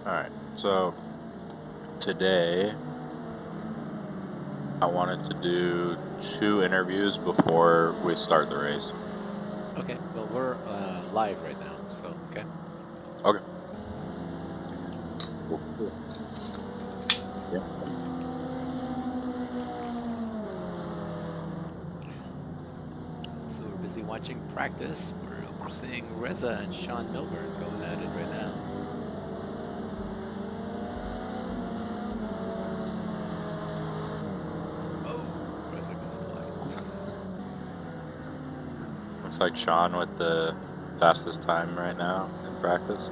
Alright, so today I wanted to do 2 interviews before we start the race. Okay, well, we're live right now, so okay. Okay. Cool. Yeah. So we're busy watching practice. We're seeing Reza and Sean Milburn going at it right now. Oh, Reza goes wide. Looks like Sean with the fastest time right now in practice.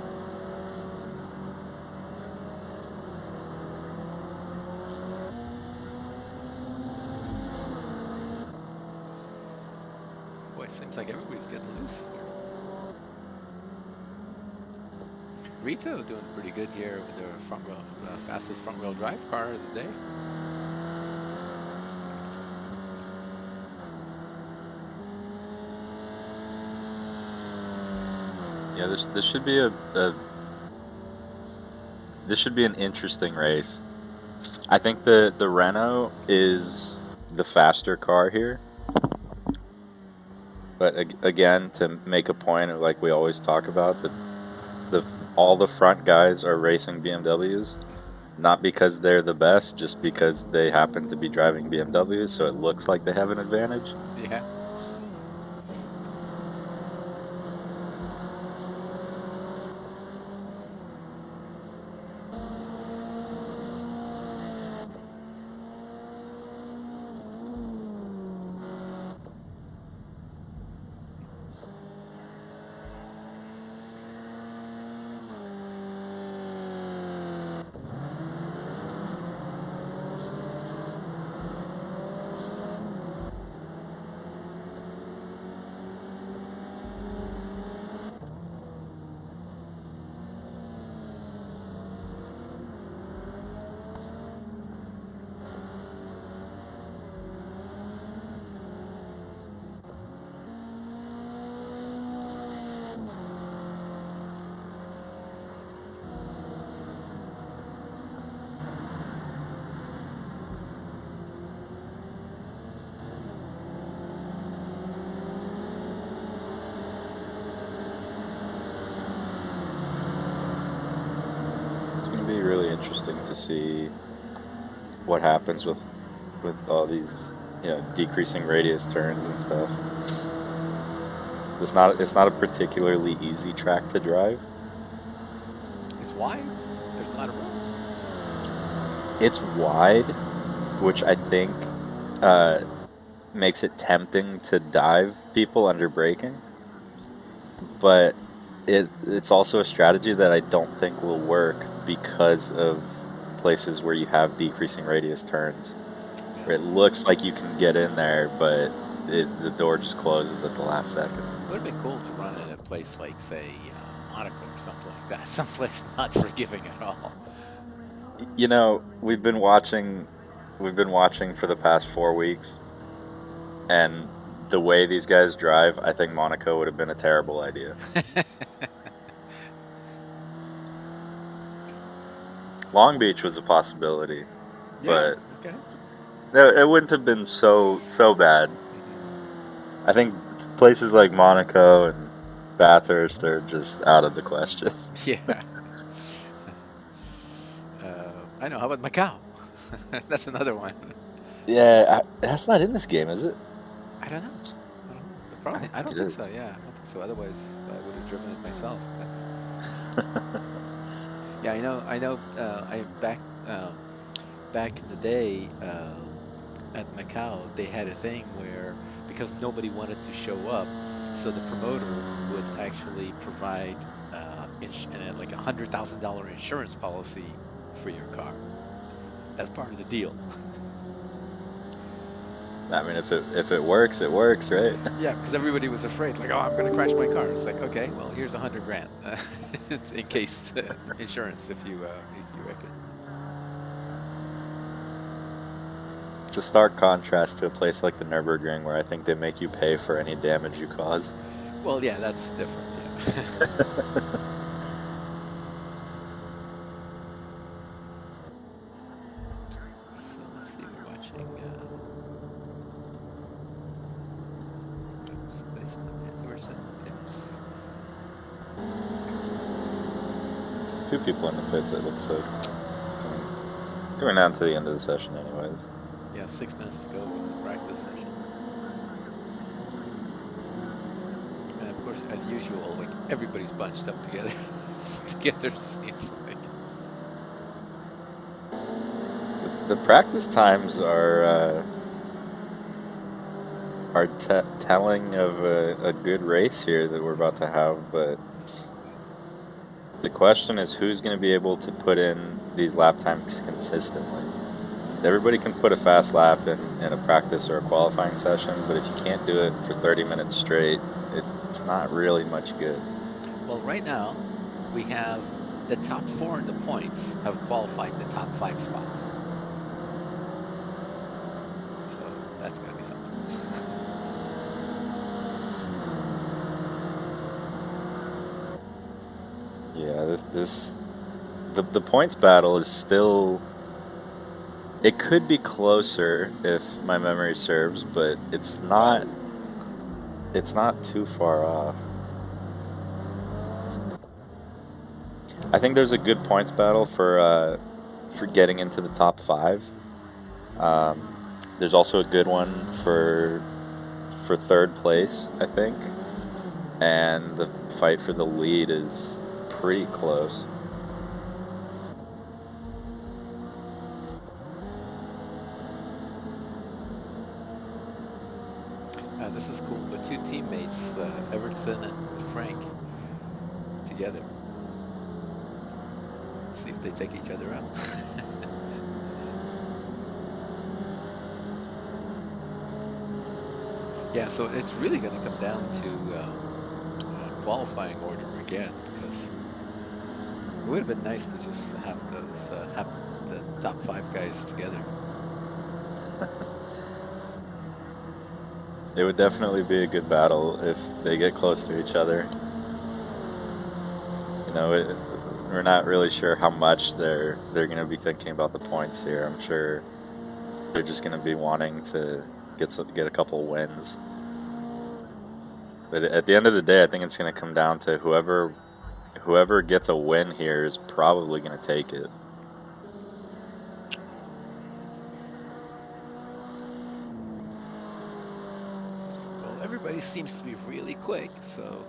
Boy, seems like everybody's getting loose here. Rito doing pretty good here with their fastest front wheel drive car of the day. Yeah, this should be this should be an interesting race. I think the Renault is the faster car here. But again, to make a point of like we always talk about, the all the front guys are racing BMWs, not because they're the best, just because they happen to be driving BMWs, so it looks like they have an advantage. Yeah. It's going to be really interesting to see what happens with all these, decreasing radius turns and stuff. It's not a particularly easy track to drive. It's wide. There's a lot of room. It's wide, which I think makes it tempting to dive people under braking. But it's also a strategy that I don't think will work because of places where you have decreasing radius turns. Yeah. Where it looks like you can get in there, but the door just closes at the last second. It would have been cool to run in a place like, say, Monaco or something like that. Someplace not forgiving at all. We've been watching for the past 4 weeks, and the way these guys drive, I think Monaco would have been a terrible idea. Long Beach was a possibility, Yeah. but Okay. it wouldn't have been so bad. I think places like Monaco and Bathurst are just out of the question. Yeah. I know. How about Macau? That's another one. Yeah, that's not in this game, is it? I don't know. Probably. I don't think so. Yeah, I don't think so. Otherwise, I would have driven it myself. Yeah, I know. I back in the day at Macau, they had a thing where because nobody wanted to show up, so the promoter would actually provide like $100,000 insurance policy for your car. That's part of the deal. I mean, if it works, it works, right? Yeah, because everybody was afraid, like, oh, I'm going to crash my car. It's like, okay, well, here's $100,000 in case insurance if you wreck it. It's a stark contrast to a place like the Nürburgring, where I think they make you pay for any damage you cause. Well, yeah, that's different. Yeah. 2 people in the pits, it looks like. Coming down to the end of the session anyways. Yeah, 6 minutes to go in the practice session. And of course, as usual, like everybody's bunched up together. Together seems like. The practice times are telling of a good race here that we're about to have, but the question is who's going to be able to put in these lap times consistently. Everybody can put a fast lap in a practice or a qualifying session, but if you can't do it for 30 minutes straight, it's not really much good. Well, right now, we have the top 4 in the points have qualified the top 5 spots. So that's going to be something. Yeah, the points battle is still. It could be closer if my memory serves, but it's not. It's not too far off. I think there's a good points battle for getting into the top 5. There's also a good one for 3rd place, I think, and the fight for the lead is pretty close. This is cool. The 2 teammates, Everton and Frank, together. Let's see if they take each other out. Yeah, so it's really going to come down to qualifying order again, because it would have been nice to just have those have the top 5 guys together. It would definitely be a good battle if they get close to each other. You know, we're not really sure how much they're going to be thinking about the points here. I'm sure they're just going to be wanting to get a couple wins. But at the end of the day, I think it's going to come down to whoever gets a win here is probably going to take it. Well, everybody seems to be really quick, so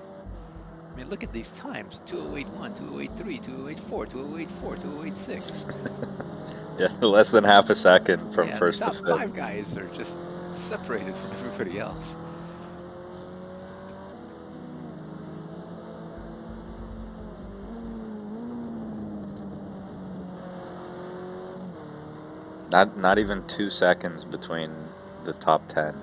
I mean, look at these times: 2081, 2083, 2084, 2084, 2086. Yeah, less than half a second from Yeah, first the to top 5th. 5 guys are just separated from everybody else. Not even 2 seconds between the top 10.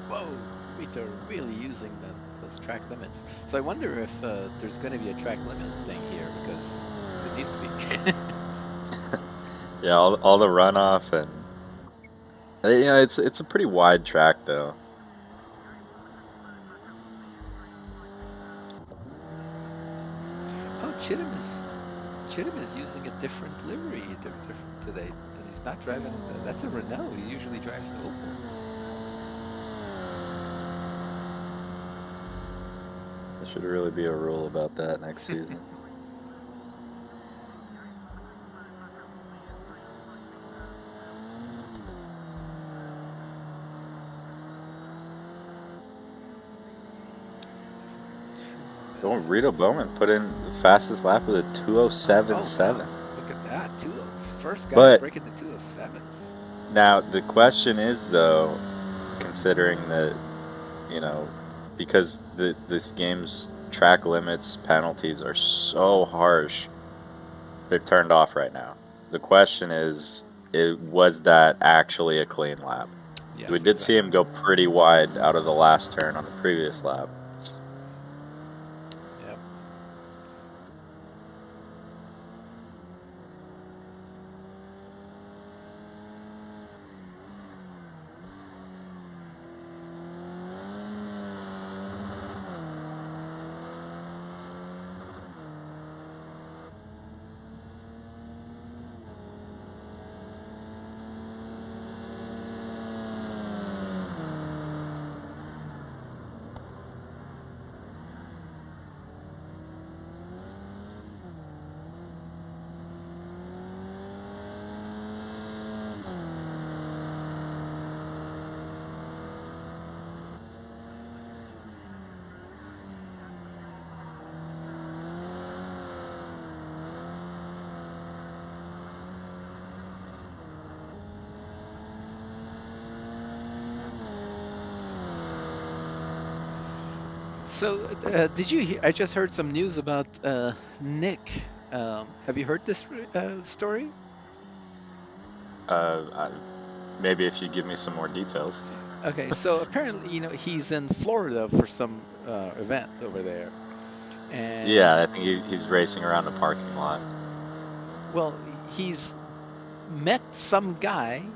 Whoa, they're really using those track limits. So I wonder if there's going to be a track limit thing here, because it needs to be. Yeah, all the runoff and it's a pretty wide track though. Oh, Chittim is using a different livery today. He's not driving. That's a Renault. He usually drives the Opel. There should really be a rule about that next season. Oh, Rito Bowman put in the fastest lap with a 2:07.7. Wow. Look at that. First guy But breaking the 207s. now the question is though, considering that, because this game's track limits penalties are so harsh, they're turned off right now. The question is, was that actually a clean lap? Yes, We did see him go pretty wide out of the last turn on the previous lap. Yep. So, did you hear? I just heard some news about Nick. Have you heard this story? I, maybe if you give me some more details. Okay, so apparently, he's in Florida for some event over there, Yeah, I and think he's racing around the parking lot. well, he's met some guy,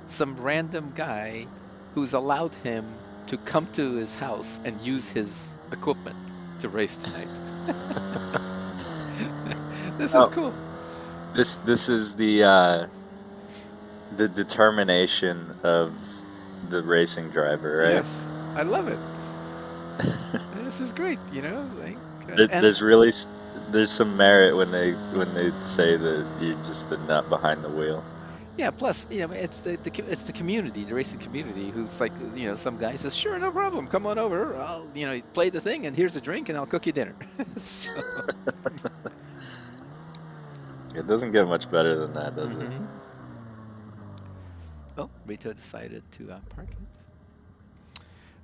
some random guy, who's allowed him to come to his house and use his equipment to race tonight. This is Oh, cool. this is the determination of the racing driver, Yes, I love it. right? This is great, like and There's really there's some merit when they say that you're just the nut behind the wheel. yeah, plus, it's it's the community, the racing community who's like, some guy says, "Sure, no problem. Come on over. I'll, play the thing and here's a drink and I'll cook you dinner." So, It doesn't get much better than that, does it? hmm Oh, Rito decided to park it.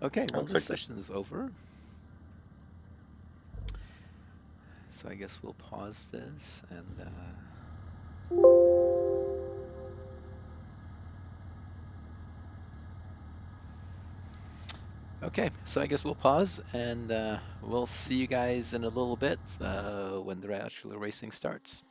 Okay, well, Looks this like the, session is over. So I guess we'll pause this and okay, so I guess we'll pause and we'll see you guys in a little bit when the actual racing starts.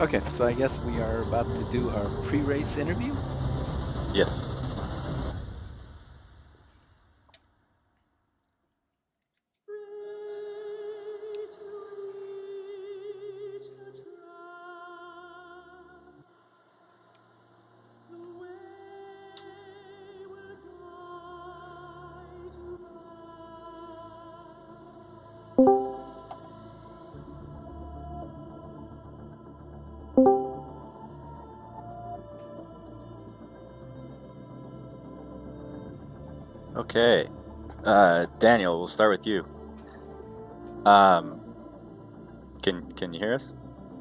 Okay, so I guess we are about to do our pre-race interview. Yes. Okay. Daniel, we'll start with you. Um, can you hear us?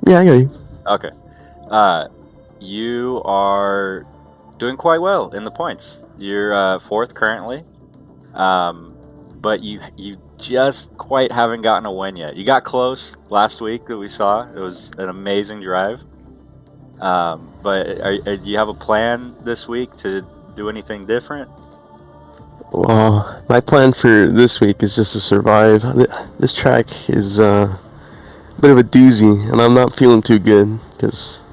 Yeah, I got you. Okay. You are doing quite well in the points. You're fourth currently. But you just quite haven't gotten a win yet. You got close last week that we saw. It was an amazing drive. But do you have a plan this week to do anything different? Well, my plan for this week is just to survive. This track is a bit of a doozy, and I'm not feeling too good because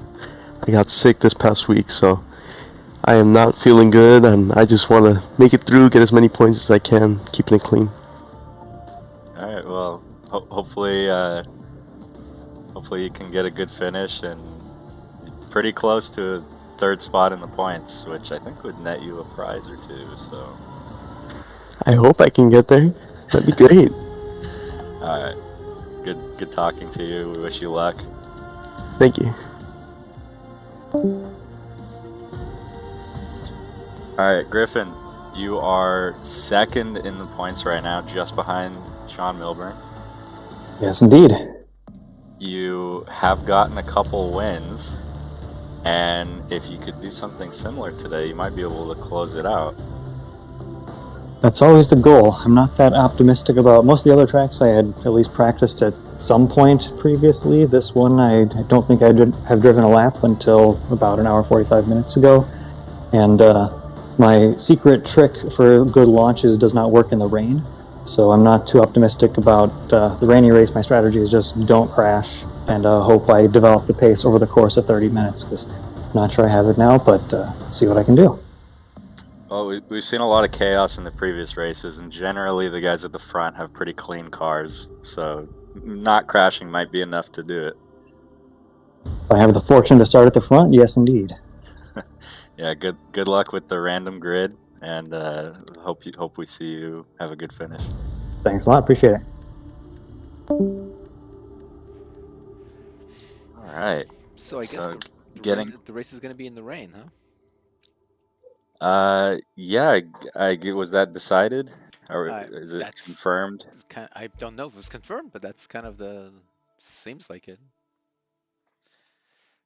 I got sick this past week, so I am not feeling good, and I just want to make it through, get as many points as I can, keeping it clean. All right. Well, hopefully you can get a good finish and pretty close to a third spot in the points, which I think would net you a prize or two. So I hope I can get there. That'd be great. all right. Good talking to you. We wish you luck. Thank you. All right, Griffin, you are second in the points right now, just behind Sean Milburn. Yes, indeed. You have gotten a couple wins, and if you could do something similar today, you might be able to close it out. That's always the goal. I'm not that optimistic about most of the other tracks. I had at least practiced at some point previously. This one, I don't think I have driven a lap until about an hour 45 minutes ago. And my secret trick for good launches does not work in the rain. So I'm not too optimistic about the rainy race. My strategy is just don't crash and hope I develop the pace over the course of 30 minutes because I'm not sure I have it now, but see what I can do. Well, we've seen a lot of chaos in the previous races, and generally the guys at the front have pretty clean cars, so not crashing might be enough to do it. If I have the fortune to start at the front, yes, indeed. Yeah, good luck with the random grid, and hope we see you have a good finish. Thanks a lot. Appreciate it. All right. So I guess the race is going to be in the rain, huh? Yeah. Was that decided, or is it That's confirmed? I don't know if it's confirmed, but that's kind of the seems like it.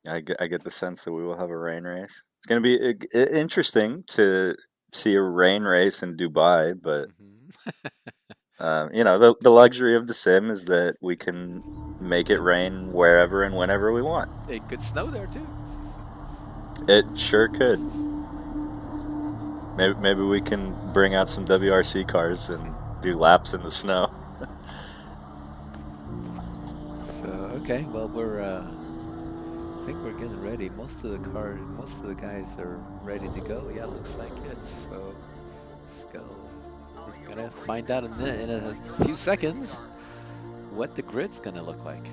I get the sense that we will have a rain race. It's going to be interesting to see a rain race in Dubai, but the luxury of the sim is that we can make it rain wherever and whenever we want. It could snow there too. It sure could. Maybe we can bring out some WRC cars and do laps in the snow. So okay, well I think we're getting ready. Most of the guys are ready to go. Yeah, looks like it. So let's go. We're gonna find out in a few seconds what the grid's gonna look like.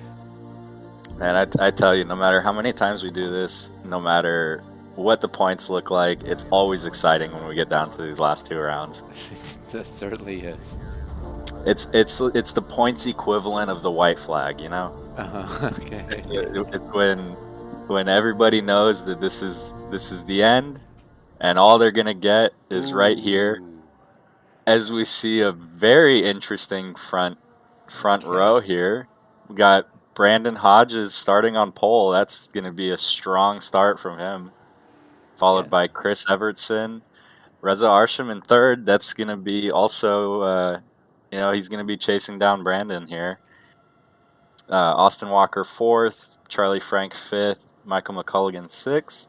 Man, I tell you, no matter how many times we do this, no matter what the points look like, it's always exciting when we get down to these last two rounds. That certainly is. It's the points equivalent of the white flag, you know? Okay. It's when everybody knows that this is the end, and all they're gonna get is right here, as we see a very interesting front row here. We got Brandon Hodges starting on pole. That's gonna be a strong start from him, followed by Chris Evertson, Reza Arsham in third. That's gonna be also he's gonna be chasing down Brandon here. Austin Walker fourth, Charlie Frank fifth, Michael McCulligan sixth,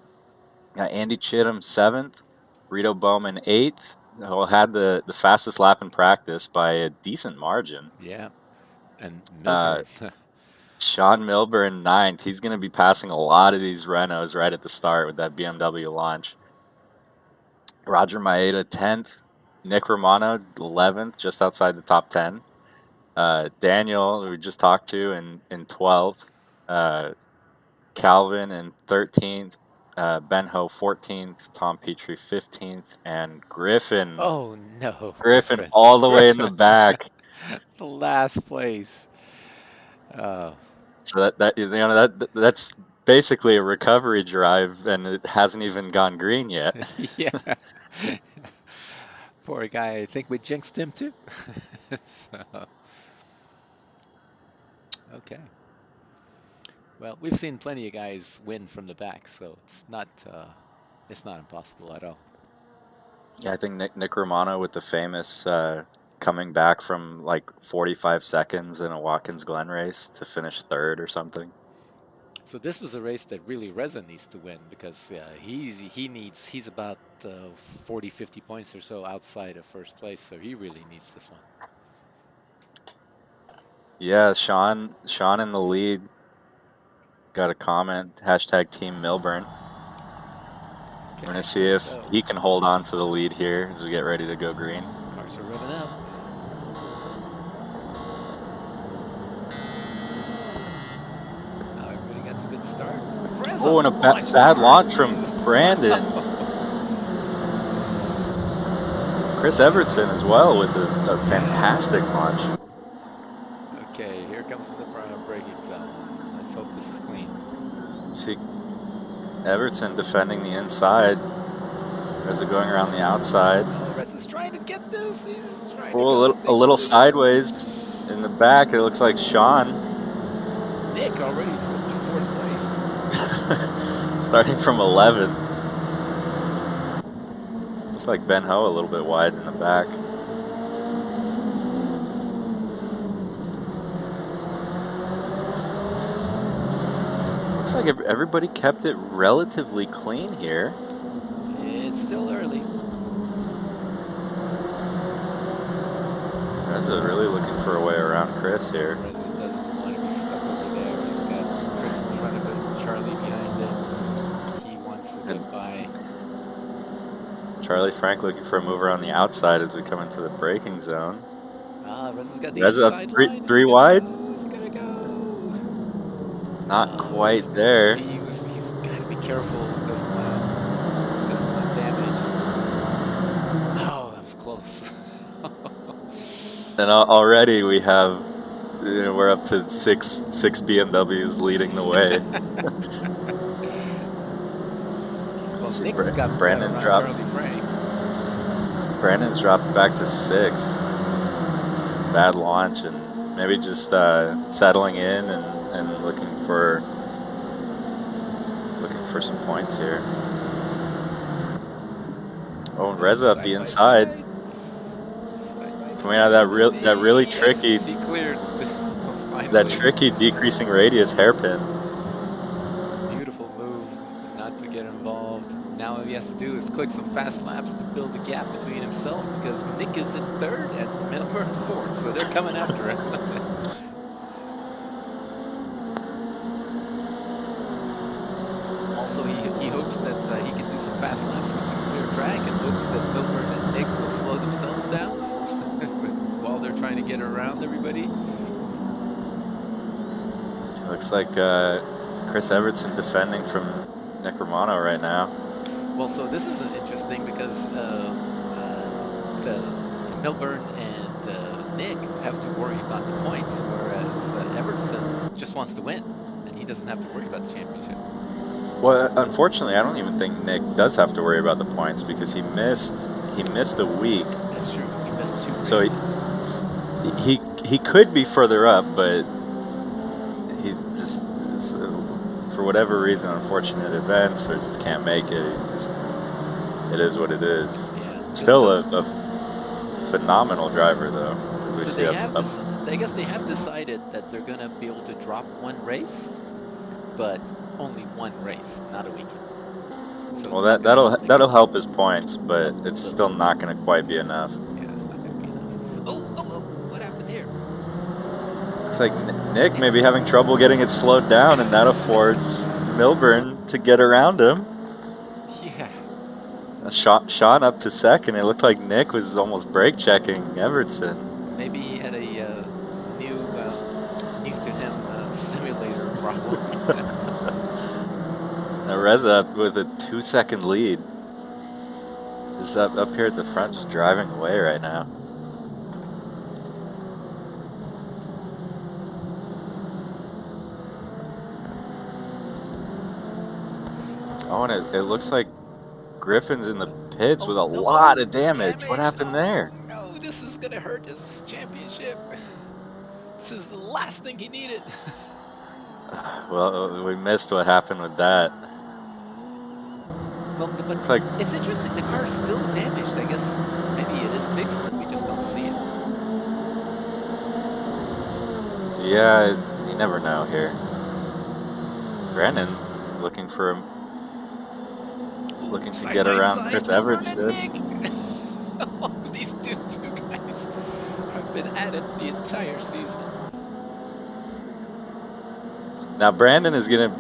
Andy Chittum seventh, Rito Bowman eighth. Who had the fastest lap in practice by a decent margin. Yeah, and Milburn. Sean Milburn, 9th. He's going to be passing a lot of these Renaults right at the start with that BMW launch. Roger Maeda, 10th. Nick Romano, 11th, just outside the top 10. Daniel, who we just talked to, in 12th. Calvin in 13th. Ben Ho, 14th. Tom Petrie, 15th. And Griffin. Oh no, Griffin all the way in the back. The last place. So that's basically a recovery drive, and it hasn't even gone green yet. Yeah. Poor guy. I think we jinxed him too. So, okay. Well, we've seen plenty of guys win from the back, so it's not impossible at all. Yeah, I think Nick Romano with the famous coming back from like 45 seconds in a Watkins Glen race to finish 3rd or something. So this was a race that really Reza needs to win, because he's about 40, 50 points or so outside of first place, so he really needs this one. Yeah, Sean in the lead. Got a comment, hashtag Team Milburn. We're going to see if he can hold on to the lead here as we get ready to go green. Cars are revving up. Now everybody gets a good start. Oh, and a bad launch from Brandon. Chris Evertson as well with a fantastic launch. Okay, here comes the braking zone. Let's hope this is clean. See Evertson defending the inside. Reza going around the outside. Oh, Reza's trying to get this. He's trying to a little sideways in the back. It looks like Sean. Nick already to 4th place. Starting from 11th. Looks like Ben Ho a little bit wide in the back. Looks like everybody kept it relatively clean here. It's still early. Reza really looking for a way around Chris here. Reza doesn't want to be stuck over there. He's got Chris in front of him, Charlie behind him. He wants to get by. Charlie Frank looking for a move around the outside as we come into the braking zone. Reza's got the Reza inside line. three wide. It's gonna go. Not quite there. He's got to be careful. Doesn't want damage. Oh, that was close. And already we have, we're up to six BMWs leading the way. Well, Nick got Brandon dropped. Charlie Frank. Brandon's dropped back to 6th. Bad launch, and maybe just settling in and looking for some points here. Oh, Reza up the inside. Coming out of that really tricky, He cleared. that tricky decreasing radius hairpin. Beautiful move, not to get involved. Now all he has to do is click some fast laps to build a gap between himself, because Nick is in 3rd and Milburn 4th, so they're coming after him. Also, he hopes that he can do some fast laps with some clear track, and hopes that Milburn and Nick will slow themselves down while they're trying to get around everybody. Looks like Chris Evertson defending from Nick Romano right now. Well, so this is interesting, because Milburn and Nick have to worry about the points, whereas Evertson just wants to win, and he doesn't have to worry about the championship. Well, unfortunately, I don't even think Nick does have to worry about the points, because he missed a week. That's true. He missed 2 races. So he could be further up, but he just for whatever reason, unfortunate events, or just can't make it. It is what it is. Yeah. Still a phenomenal driver, though. So I guess they have decided that they're going to be able to drop 1 race, but only 1 race, not a weekend. So well, that'll help his points, but it's still not going to quite be enough. Yeah, it's not going to be enough. Oh, what happened here? Looks like Nick may be having trouble getting it slowed down, and that affords Milburn to get around him. Yeah. Sean up to second. It looked like Nick was almost brake checking Evertson. Maybe he had a new to him simulator problem. Reza up with a 2-second lead. Just up here at the front, just driving away right now. Oh, and it looks like Griffin's in the pits with a lot of damage. What happened there? No, this is gonna hurt his championship. This is the last thing he needed. Well, we missed what happened with that. Well, but It's like, it's interesting. The car's still damaged. I guess maybe it is mixed and we just don't see it. yeah, you never know here. Brandon looking for him. Looking to get around Chris Evertson. These two guys have been at it the entire season. Now Brandon is gonna.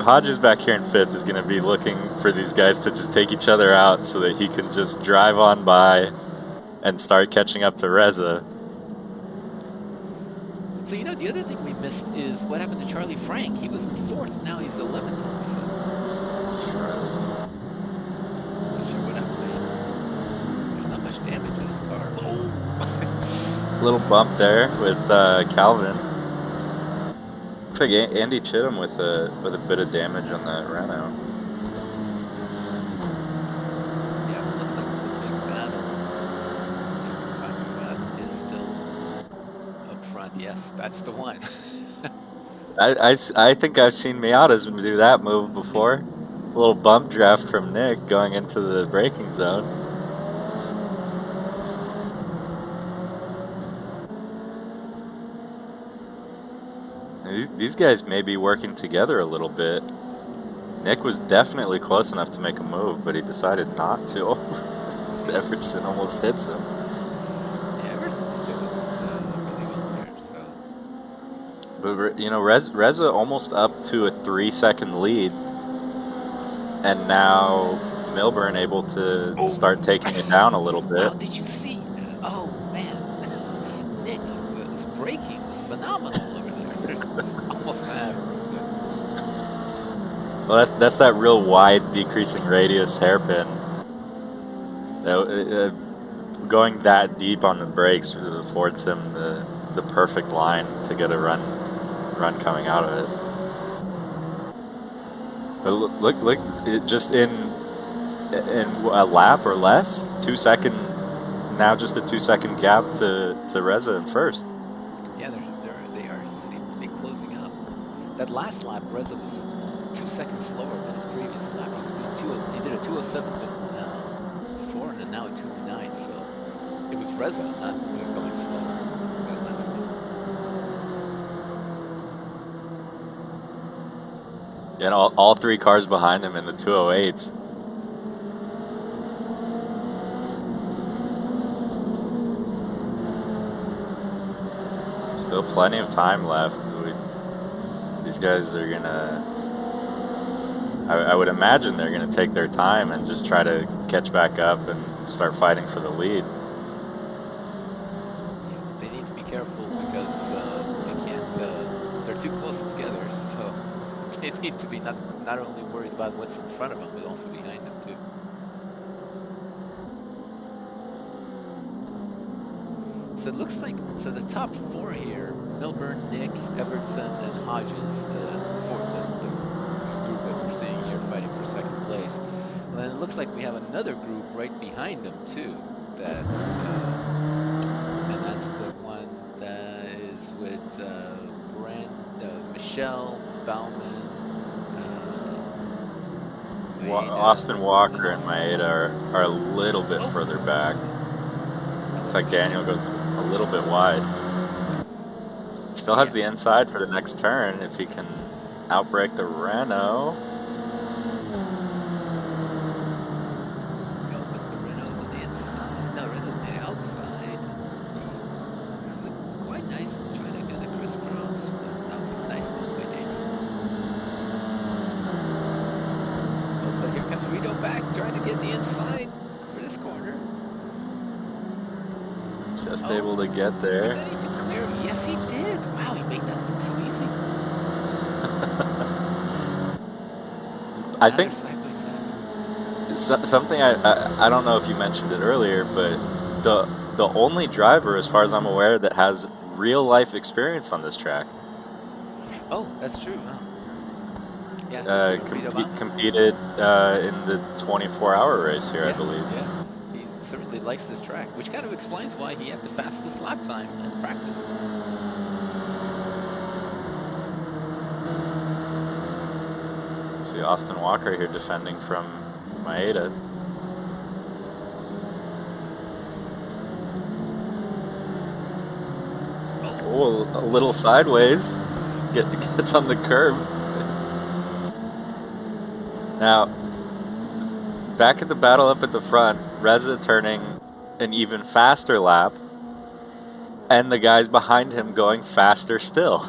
Hodges back here in fifth is gonna be looking for these guys to just take each other out so that he can just drive on by and start catching up to Reza. So the other thing we missed is what happened to Charlie Frank. He was in fourth, now he's 11th. There's not much damage in his car. Oh. Little bump there with Calvin. Looks like Andy Chittum with a bit of damage on that Renault. Yeah, it looks like the big battle that we're talking about is still up front. Yes, that's the one. I think I've seen Miatas do that move before. A little bump draft from Nick going into the braking zone. These guys may be working together a little bit. Nick was definitely close enough to make a move, but he decided not to. Evertson almost hits him. Yeah, Evertson's doing really well there. So. But Reza almost up to a 3-second lead, and now Milburn able to start taking it down a little bit. Wow, did you see? Oh man, Nick was braking was phenomenal over there. Almost mad. Well, that's that real wide decreasing radius hairpin. Going that deep on the brakes affords him the perfect line to get a run coming out of it. But look! It just in a lap or less, 2 second. Now just a 2-second gap to Reza in first. Yeah, they seem to be closing up. That last lap, Reza was 2 seconds slower than his previous lap. He did a 2:07 before, and then now a 2:09. So it was Reza not going slower. And all three cars behind him in the 208s. Still plenty of time left. These guys are gonna. I would imagine they're gonna take their time and just try to catch back up and start fighting for the lead. They need to be careful because they can't. They're too close together, so they need to be not only worried about what's in front of them, but also behind them too. So it looks like the top four here: Milburn, Nick, Evertson, and Hodges. The group that we're seeing here fighting for second place. And then it looks like we have another group right behind them too. That's the one that is with Michelle Bauman. Austin Walker and Maeda are a little bit further back. Looks like Daniel goes a little bit wide. Still has the inside for the next turn if he can outbrake the Renault. No, but the Renault's on the inside. No, Renault's on the outside. Quite nice trying to get a Chris back, trying to get the inside for this corner. Just able to get Is he there. ready to clear? Yes, he did. Wow, he made that look so easy. I Now think they're side by side. something I don't know if you mentioned it earlier, but the only driver, as far as I'm aware, that has real life experience on this track. Oh, that's true. Huh? Yeah, Competed in the 24-hour race here, yes, I believe. yes. He certainly likes this track, which kind of explains why he had the fastest lap time in practice. See Austin Walker here defending from Maeda. Oh, a little sideways. Gets on the curb. Now, back at the battle up at the front, Reza turning an even faster lap, and the guys behind him going faster still.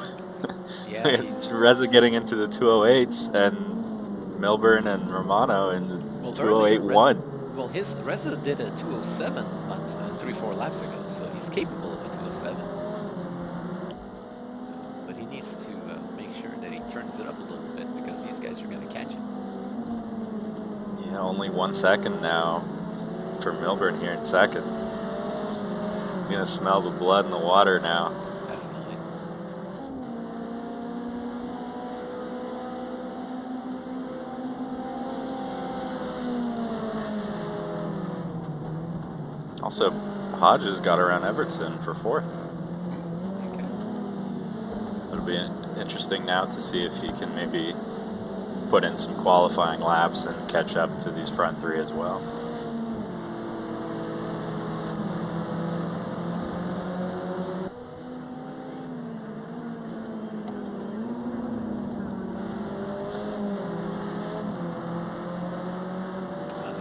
Yeah, Reza getting into the 208s, and Milburn and Romano in the 208.1. Well, his Reza did a 207 about 3-4 laps ago, so he's capable of a 207. But he needs to make sure that he turns it up a little bit because these guys are going to catch it. Yeah, only 1 second now for Milburn here in second. He's going to smell the blood in the water now. Definitely. Also, Hodges got around Evertson for fourth. Okay. It'll be interesting now to see if he can maybe put in some qualifying laps and catch up to these front three as well.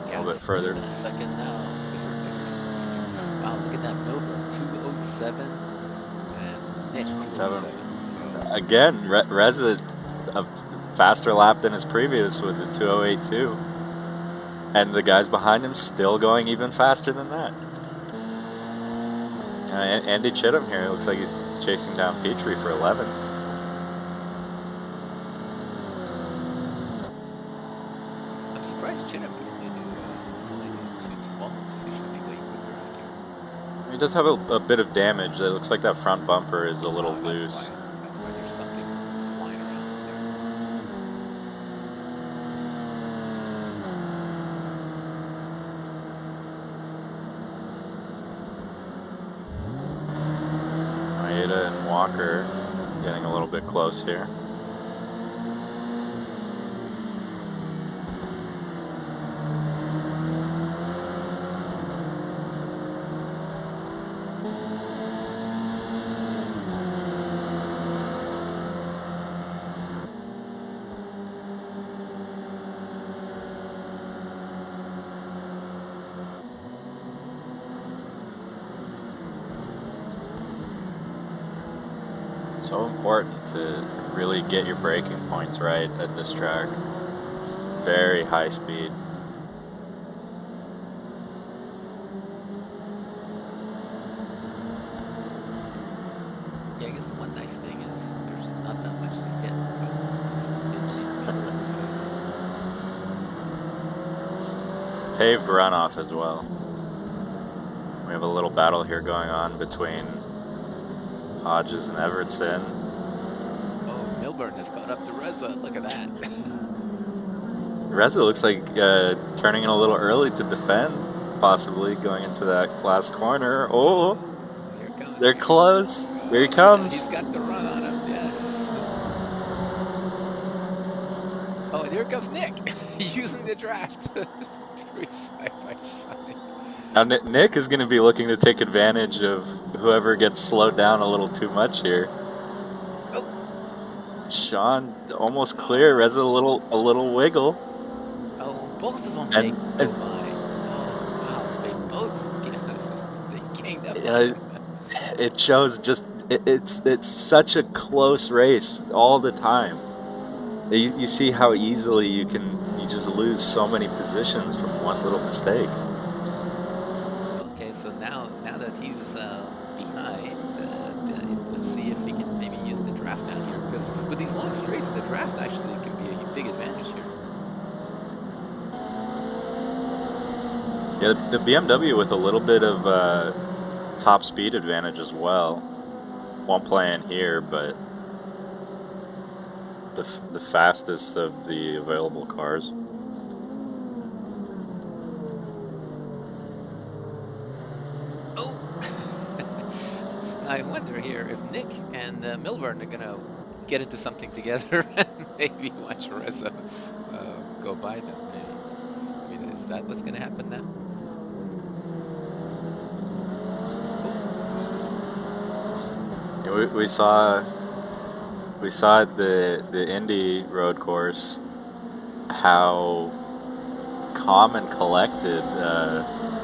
A little bit further. Less than a second now. Wow, look at that Milburn, 207 and Nick 207. So. Again, Reza a faster lap than his previous with the 208.2, and the guys behind him still going even faster than that. Andy Chittum here, it looks like he's chasing down Petrie for 11. I'm surprised Chittum could only do 212. He should be way quicker out here. He does have a bit of damage. It looks like that front bumper is a little loose. That's why there's something flying around there. Maeda and Walker getting a little bit close here. So important to really get your braking points right at this track. Very high speed. Yeah, I guess the one nice thing is there's not that much to hit. But Paved runoff as well. We have a little battle here going on between Hodges and Evertson. Oh, Milburn has caught up to Reza. Look at that. Reza looks like turning in a little early to defend, possibly going into that last corner. Oh, they're close. Here he comes. He's got the run on him, yes. Oh, and here comes Nick. He's using the draft. Three side by side. Now, Nick is going to be looking to take advantage of whoever gets slowed down a little too much here. Oh. Sean almost clear. Reza a little wiggle. Oh, both of them go by. Oh, wow. They both gained up. It shows just it's such a close race all the time. You see how easily you just lose so many positions from one little mistake. Okay, so now that he's behind, let's see if he can maybe use the draft down here, because with these long straights, the draft actually can be a big advantage here. Yeah, the BMW with a little bit of top speed advantage as well. Won't play in here, but the fastest of the available cars. Oh, now I wonder here if Nick and Milburn are gonna get into something together and maybe watch Reza go by them. Maybe. I mean, is that what's gonna happen now? Yeah, we saw at the Indy road course how calm and collected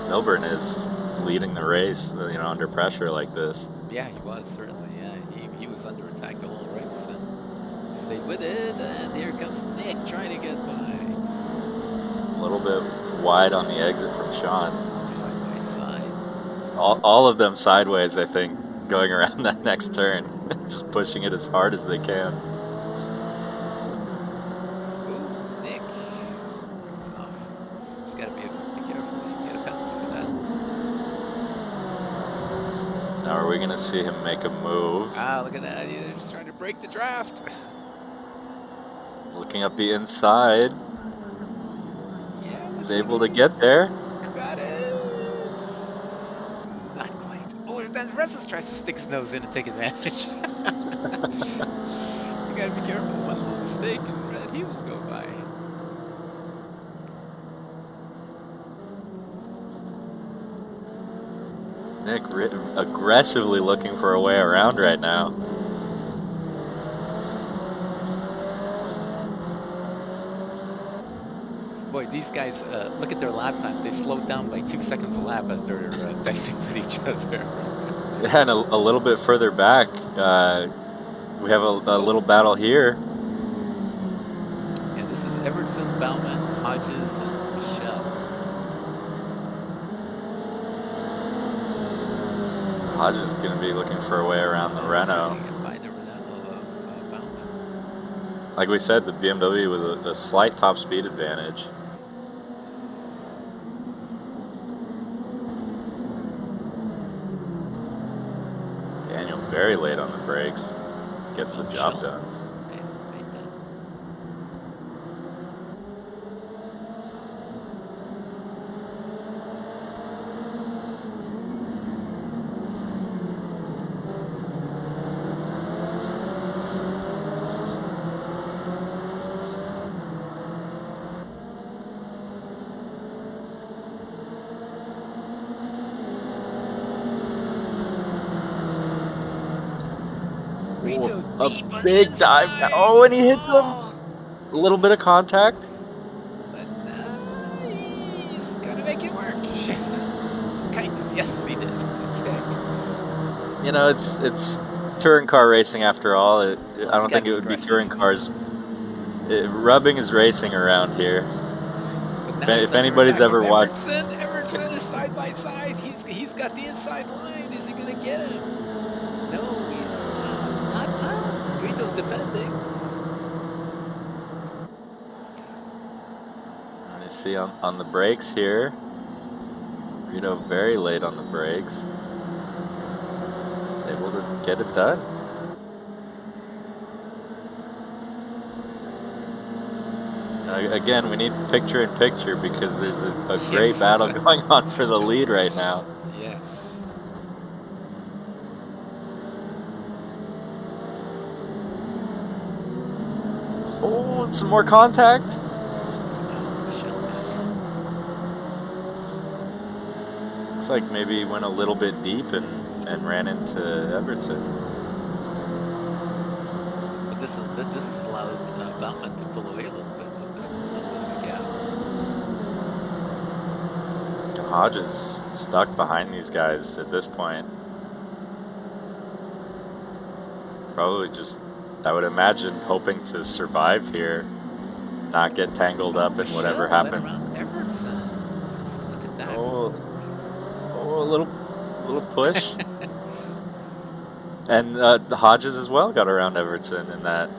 Milburn is leading the race, under pressure like this. Yeah, he was certainly. Yeah, he was under attack the whole race and stayed with it. And here comes Nick trying to get by. A little bit wide on the exit from Sean. Side by side. All of them sideways, I think, going around that next turn, just pushing it as hard as they can. Ooh, Nick brings off. He's got to be careful. He can get a penalty for that. Now, are we going to see him make a move? Ah, look at that. He's just trying to break the draft. Looking up the inside. Yeah, He's able to get there. Got it. Not quite. Oh, then Rezus tries to stick his nose in and take advantage. You gotta be careful. One little mistake and he will go by. Nick aggressively looking for a way around right now. Boy, these guys, look at their lap times. They slowed down by 2 seconds a lap as they're dicing with each other. Yeah, and a little bit further back, we have a little battle here. Yeah, this is Everton, Bauman, Hodges, and Michelle. Hodges is going to be looking for a way around the Renault. By the Renault of Bauman. Like we said, the BMW with a slight top speed advantage. Daniel very late on the brakes. Gets the job done. A big dive. Oh, and he hits him. A little bit of contact. But he's gonna make it work. Kind of. Yes, he did. Okay. You know, it's touring car racing after all. I don't think it would be touring cars. Rubbing is racing around here. If anybody's ever watched, Everton is side by side. He's got the inside line. Is he gonna get him? No, he's not. Grito's defending. You see on the brakes here, Grito very late on the brakes, able to get it done. Again, we need picture in picture because there's a great battle going on for the lead right now. Yes. Oh, some more contact. Looks like maybe he went a little bit deep and ran into Everton. But this allowed Bauman to pull away a little bit of the gap. Hodge is stuck behind these guys at this point. Probably just I would imagine hoping to survive here, not get tangled up in whatever Michelle went happens. around Everton. Look at that. Oh, a little push. And the Hodges as well got around Everton in that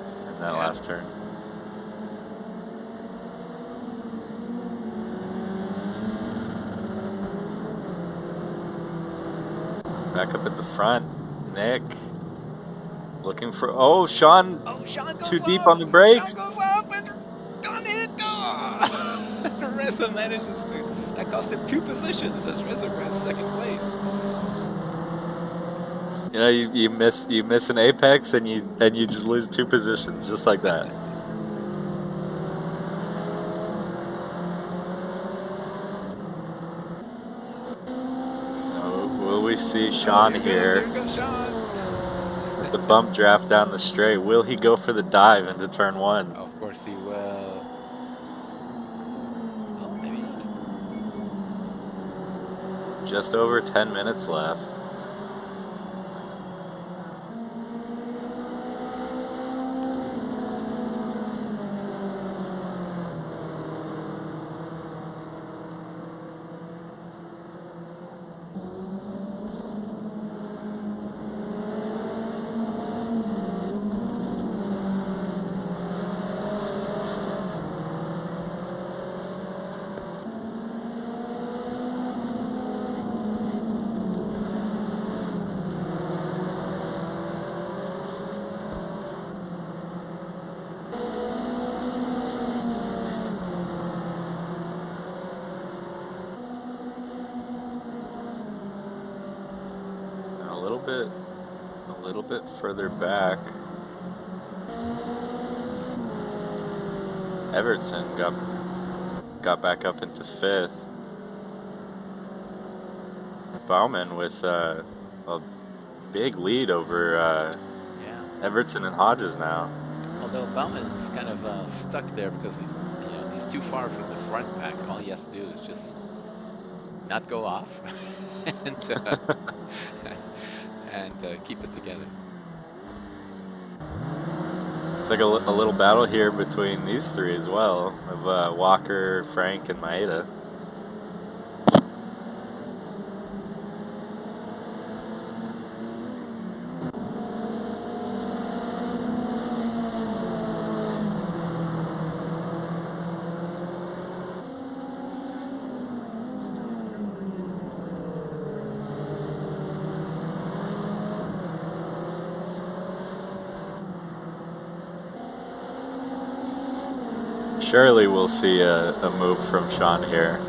Yeah. last turn. Back up at the front, Nick looking for. Oh, Sean! Oh, Sean goes too deep off. on the brakes. Sean goes off and done it. Oh! Reza manages to. That cost him 2 positions as Reza grabs 2nd place. You know, you miss an apex and you just lose 2 positions just like that. Oh, will we see Sean Here goes Sean. with the bump draft down the straight? Will he go for the dive into turn 1? Of course he will. Oh, maybe not. Just over 10 minutes left. A little bit further back. Everton got back up into 5th. Bauman with a big lead over Everton and Hodges now. Although Bauman's kind of stuck there because he's too far from the front pack. All he has to do is just not go off and keep it together. It's like a little battle here between these 3 as well, of Walker, Frank, and Maeda. Surely we'll see a move from Sean here.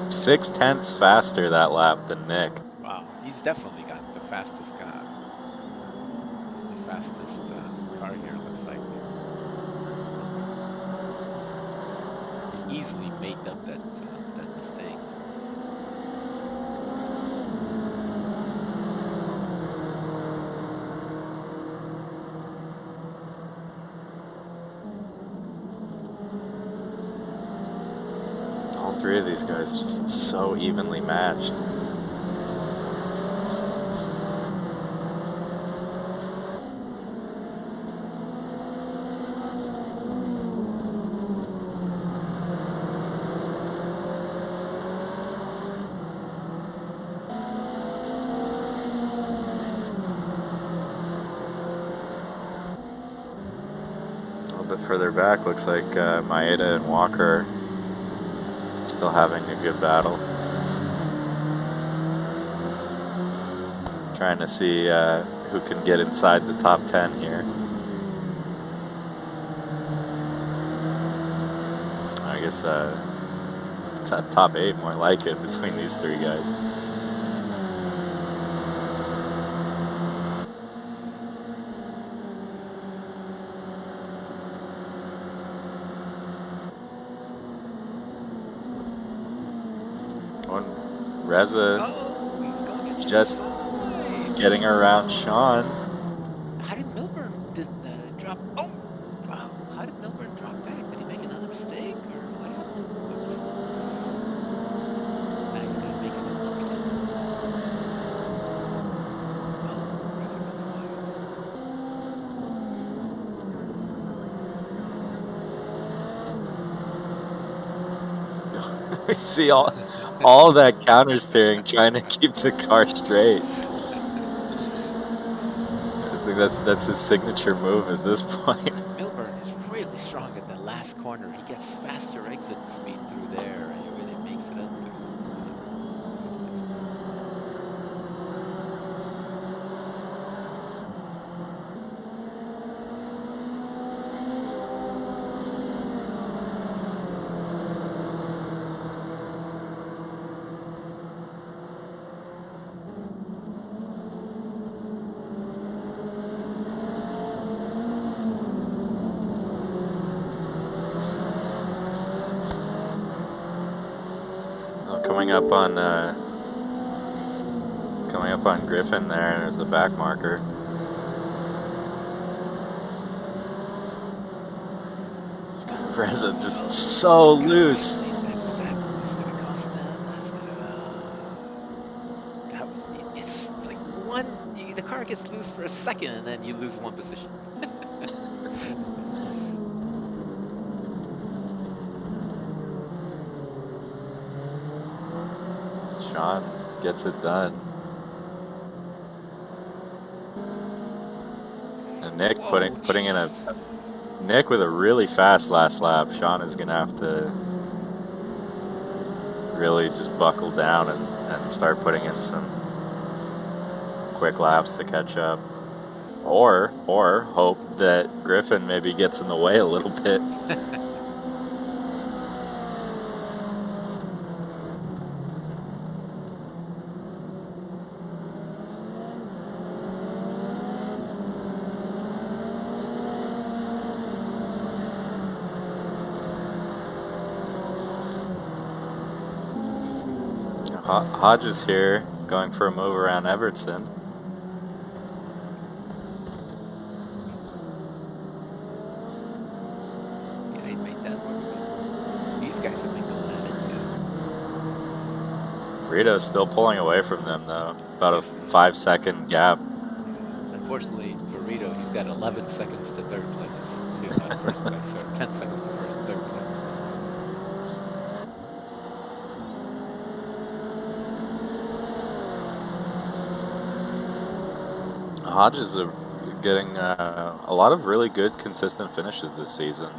0.6 faster that lap than Nick. Wow, he's definitely got the fastest car here. Looks like he easily made up that mistake. All 3 of these guys just so evenly matched. A little bit further back, looks like Maeda and Walker still having a good battle. Trying to see who can get inside the top 10 here. I guess top 8 more like it between these 3 guys. Reza just getting around Sean. How did Milburn drop? Oh, wow! How did Milburn drop back? Did he make another mistake, or what happened? Now he's gonna make it up again. Oh, Reza goes we see all that counter steering trying to keep the car straight. I think that's his signature move at this point. Milburn is really strong at the last corner. He gets faster exit speed through there. He really makes it up to the next corner. Coming up on Griffin there, and there's a back marker. Reza just so loose. That's gonna cost them. It's like the car gets loose for a second and then you lose one position. Sean gets it done. And Nick putting in a Nick with a really fast last lap. Sean is gonna have to really just buckle down and start putting in some quick laps to catch up. Or hope that Griffin maybe gets in the way a little bit. Hodges here, going for a move around Evertson. Yeah, he made that work. These guys have been going at it too. Rito's still pulling away from them though, about a 5-second gap. Unfortunately for Rito, he's got 11 seconds to third place. First place, or 10 seconds to third place. Hodges are getting a lot of really good, consistent finishes this season.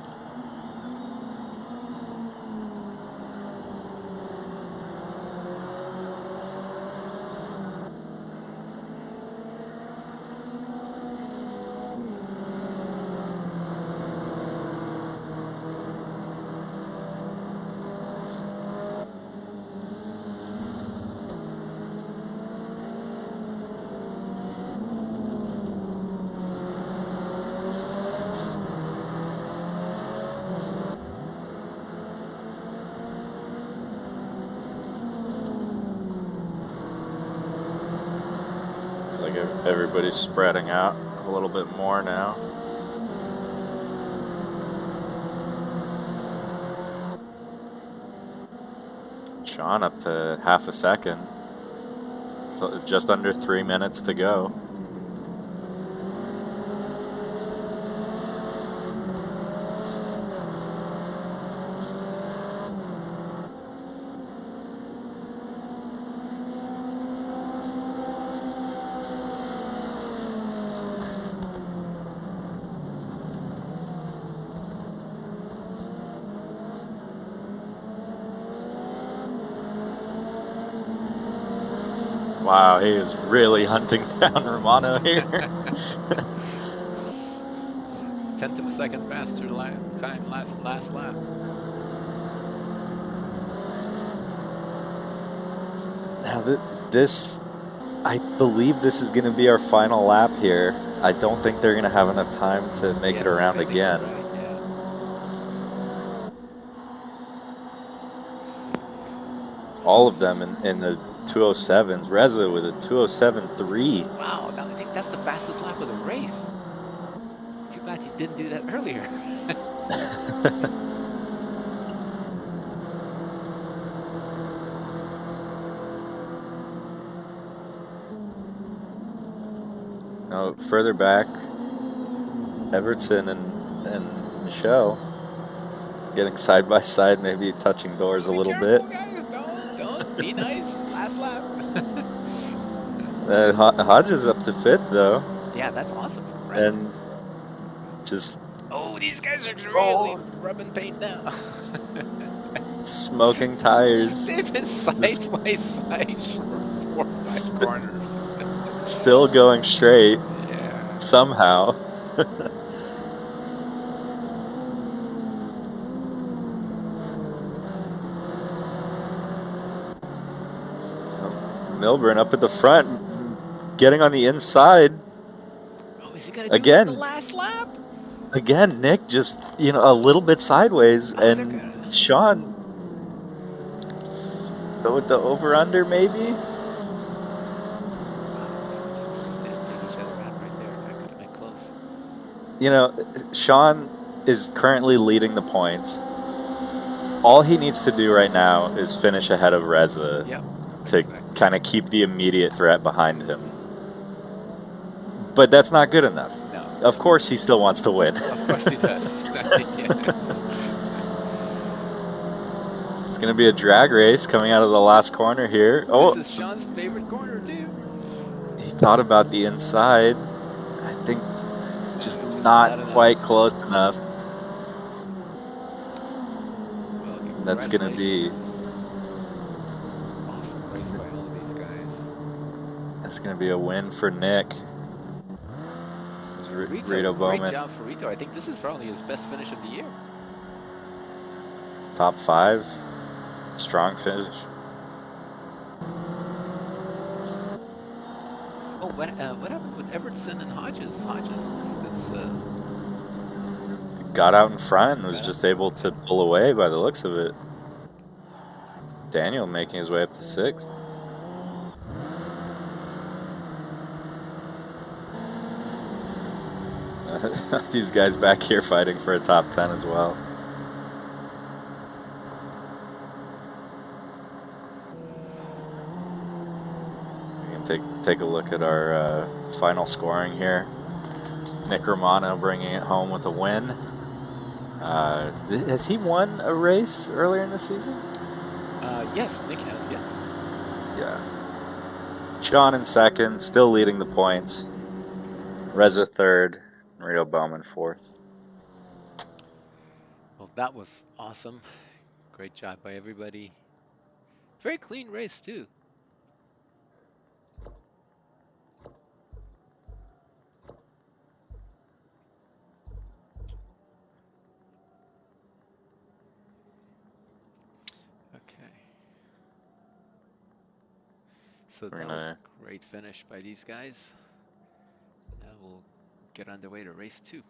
Everybody's spreading out a little bit more now. Sean up to half a second. So just under 3 minutes to go. Wow, he is really hunting down Romano here. 10th of a second faster time last lap. Now I believe this is going to be our final lap here. I don't think they're going to have enough time to make it around again. Right, yeah. All of them in the 207s. Reza with a 207.3. Wow, I think that's the fastest lap of the race. Too bad you didn't do that earlier. Now, further back, Evertson and Michelle. getting side by side, maybe touching doors a Be little bit. careful, guys. Don't. Be nice. Last lap. Hodge is up to 5th though, Yeah, that's awesome for Brent. and just Oh, these guys are really rubbing paint now. smoking tires. They've been side by side for 4 or 5 corners. Still going straight Yeah. somehow. Milburn up at the front, getting on the inside. Oh, is he gonna do Again. it the last lap? Again, Nick just, a little bit sideways, Oh, and Sean go with the over-under maybe? I'm surprised they didn't take each other out right there. That could have been close. Sean is currently leading the points. All he needs to do right now is finish ahead of Reza to kind of keep the immediate threat behind him. But that's not good enough. No. Of course he still wants to win. Of course he does. Yes. It's going to be a drag race coming out of the last corner here. This is Sean's favorite corner, too. He thought about the inside. I think it's just not quite close enough. Well, that's going to be... awesome race by all of these guys. That's going to be a win for Nick. Rito Bowman. Great job for Rito. I think this is probably his best finish of the year. Top 5. Strong finish. Oh, what happened with Evertson and Hodges? Hodges got out in front and was just able to pull away by the looks of it. Daniel making his way up to 6th. These guys back here fighting for a top 10 as well. We can take a look at our final scoring here. Nick Romano bringing it home with a win. Has he won a race earlier in the season? Yes, Nick has, yes. Yeah. Sean in 2nd, still leading the points. Reza 3rd. Rito Bowman 4th. Well, that was awesome. Great job by everybody. Very clean race, too. Okay. So that was a great finish by these guys. Now we'll get underway to race 2.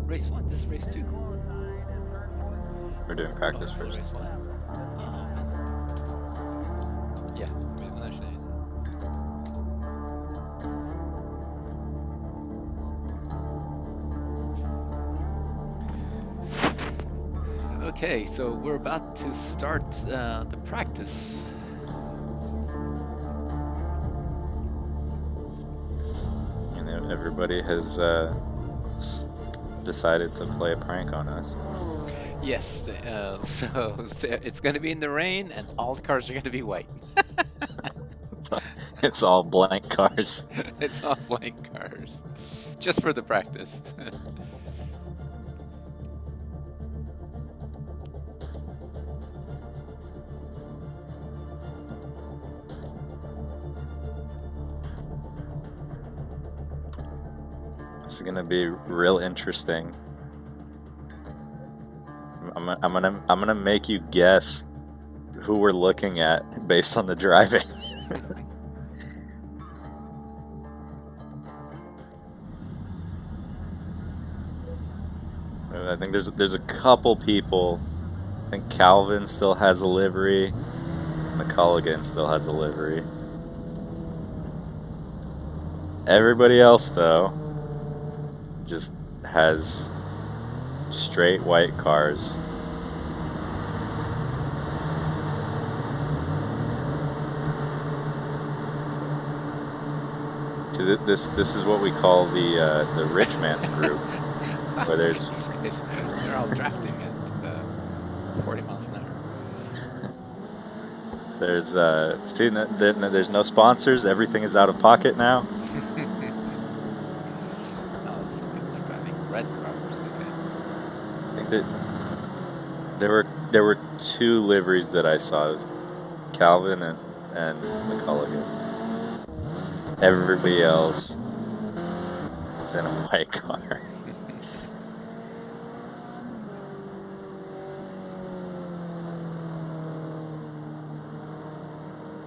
Race 1. This is race 2. We're doing Oh, practice this is first. race 1. Yeah. Actually, okay, so we're about to start the practice. You know, everybody has decided to play a prank on us. Yes, so it's going to be in the rain, and all the cars are going to be white. It's all blank cars. It's all blank cars, just for the practice. This is gonna be real interesting. I'm gonna make you guess who we're looking at based on the driving. I think there's a couple people. I think Calvin still has a livery. McCulligan still has a livery. Everybody else, though, just has straight white cars. So this is what we call the rich man group, where there's These guys, they're all drafting at 40 miles an hour. there's there's no sponsors. Everything is out of pocket now. Oh, some people are driving red cars. Okay. I think that there were two liveries that I saw. It was Calvin and McCulligan. Everybody else is in a white car.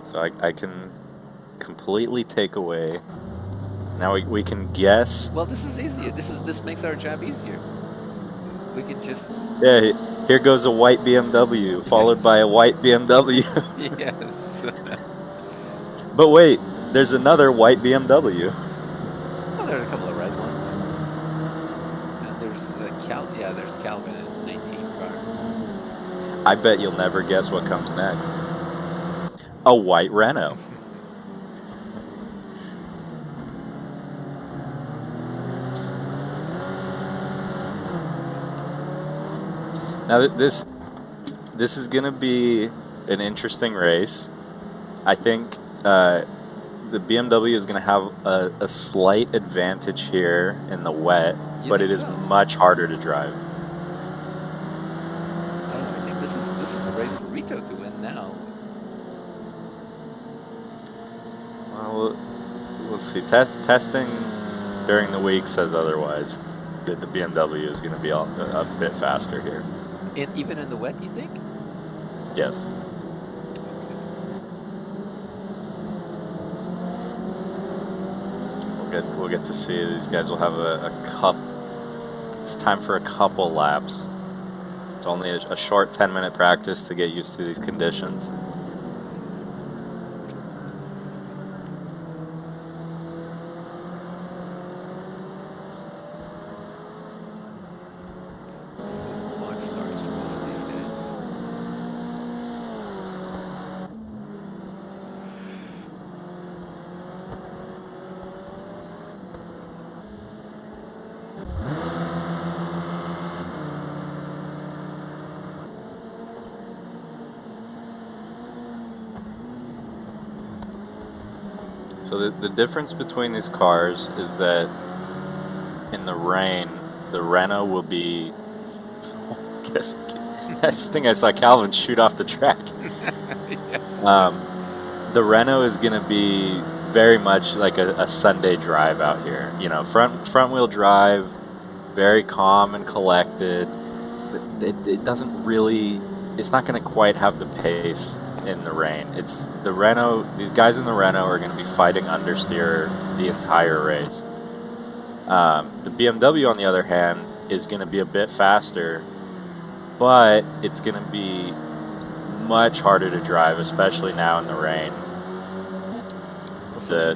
So I can completely take away. Now we can guess. Well, this is easier. This makes our job easier. We can just Yeah, here goes a white BMW, followed by a white BMW. yes. But wait, there's another white BMW. Oh, there are a couple of red ones. And there's there's Calvin in 19 car. I bet you'll never guess what comes next. A white Renault. Now this is gonna be an interesting race. I think the BMW is gonna have a slight advantage here in the wet, You but think it is so? much harder to drive. I don't know. I think this is a race for Rito to win now. Well, we'll see. Testing during the week says otherwise. That the BMW is going to be a bit faster here. Even in the wet, you think? Yes. We'll get to see. These guys will have a cup. It's time for a couple laps. It's only a short 10-minute practice to get used to these conditions. Clock starts for most of these guys. So the difference between these cars is that in the rain, the Renault will be. Guess that's the thing. I saw Calvin shoot off the track. Yes. The Renault is gonna be very much like a Sunday drive out here. You know, front wheel drive, very calm and collected. It doesn't really. It's not gonna quite have the pace in the rain. It's the Renault. These guys in the Renault are gonna be fighting understeer the entire race. The BMW, on the other hand, is gonna be a bit faster, but it's gonna be much harder to drive, especially now in the rain. Also,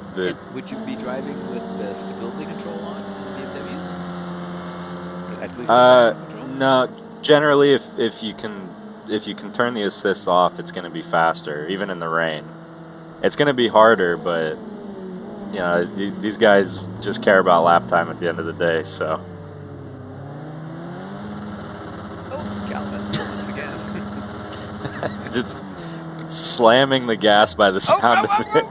would you be driving with the stability control on BMWs? At least the control? No. Generally, if you can turn the assist off, it's going to be faster, even in the rain. It's going to be harder, but you know these guys just care about lap time at the end of the day. So. Oh, Calvin once again. Just slamming the gas by the sound of it.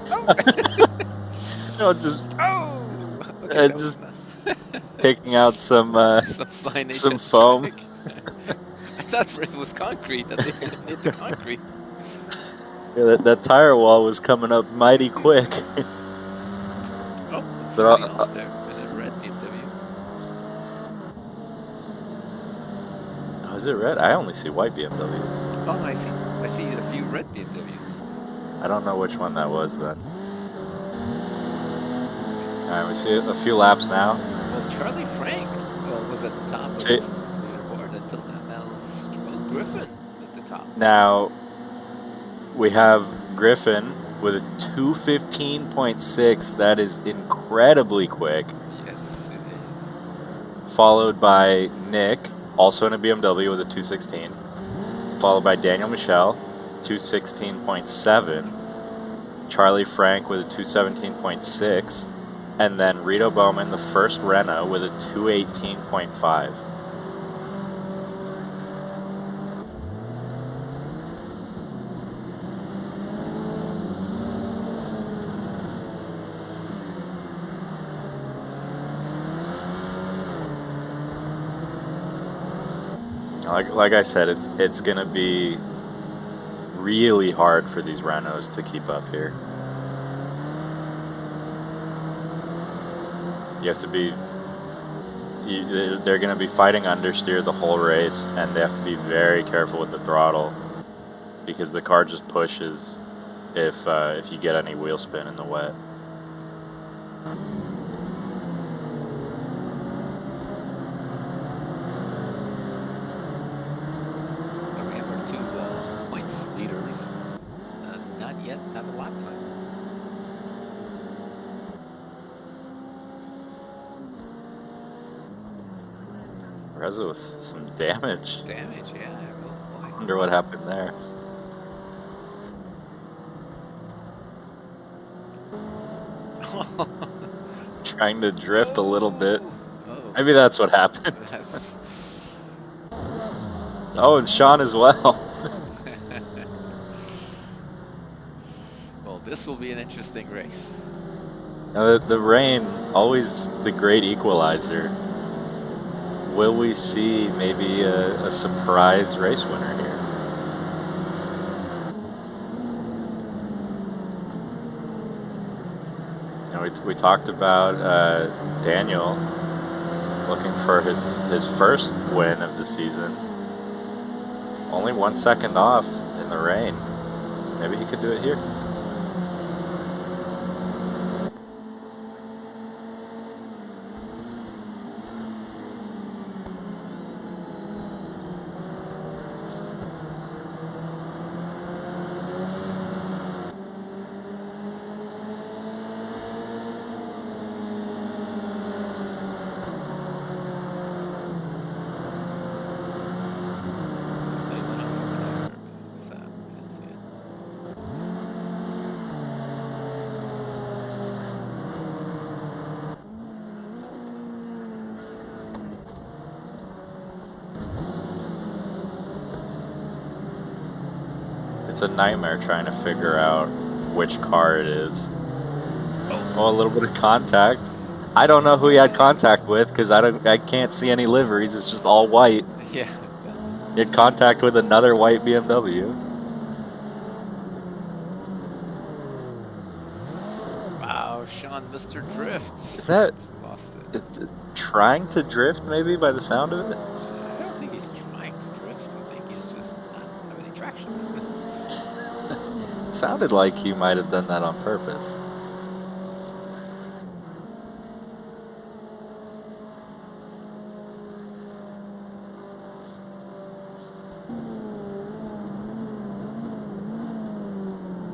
Okay, just taking out some signage, some foam. I thought it was concrete. That they hit the concrete. Yeah, that tire wall was coming up mighty quick. Oh, somebody else there in a red BMW. Oh, is it red? I only see white BMWs. Oh, I see a few red BMWs. I don't know which one that was then. Alright, we see a few laps now. Well, Charlie Frank was at the top of the leaderboard until now. Now Griffin at the top. Now we have Griffin with a 2:15.6. That is incredibly quick. Yes, it is. Followed by Nick, also in a BMW with a 2:16. Followed by Daniel Michel, 2:16.7. Charlie Frank with a 2:17.6. And then Rito Bowman, the first Renault, with a 2:18.5. Like I said, it's gonna be really hard for these Renaults to keep up here. You have to be. They're going to be fighting understeer the whole race, and they have to be very careful with the throttle because the car just pushes if you get any wheel spin in the wet. We have our 2 points leaders. Not yet have a lap time. Reza with some damage. Damage, yeah. I wonder what happened there. Trying to drift a little bit. Oh. Maybe that's what happened. Oh, and Sean as well. Well, this will be an interesting race. Now, the rain, always the great equalizer. Will we see maybe a surprise race winner here? We talked about Daniel looking for his first win of the season. Only 1 second off in the rain. Maybe he could do it here. Somebody went off over there. What's that? Can't see it. It's a nightmare trying to figure out which car it is. Oh, a little bit of contact. I don't know who he had contact with because I can't see any liveries. It's just all white. Yeah, well, He had contact with another white BMW. wow, Sean, Mr. Drift. Is that Lost it. trying to drift? Maybe by the sound of it. I don't think he's trying to drift. I think he's just not have any traction. It sounded like he might have done that on purpose.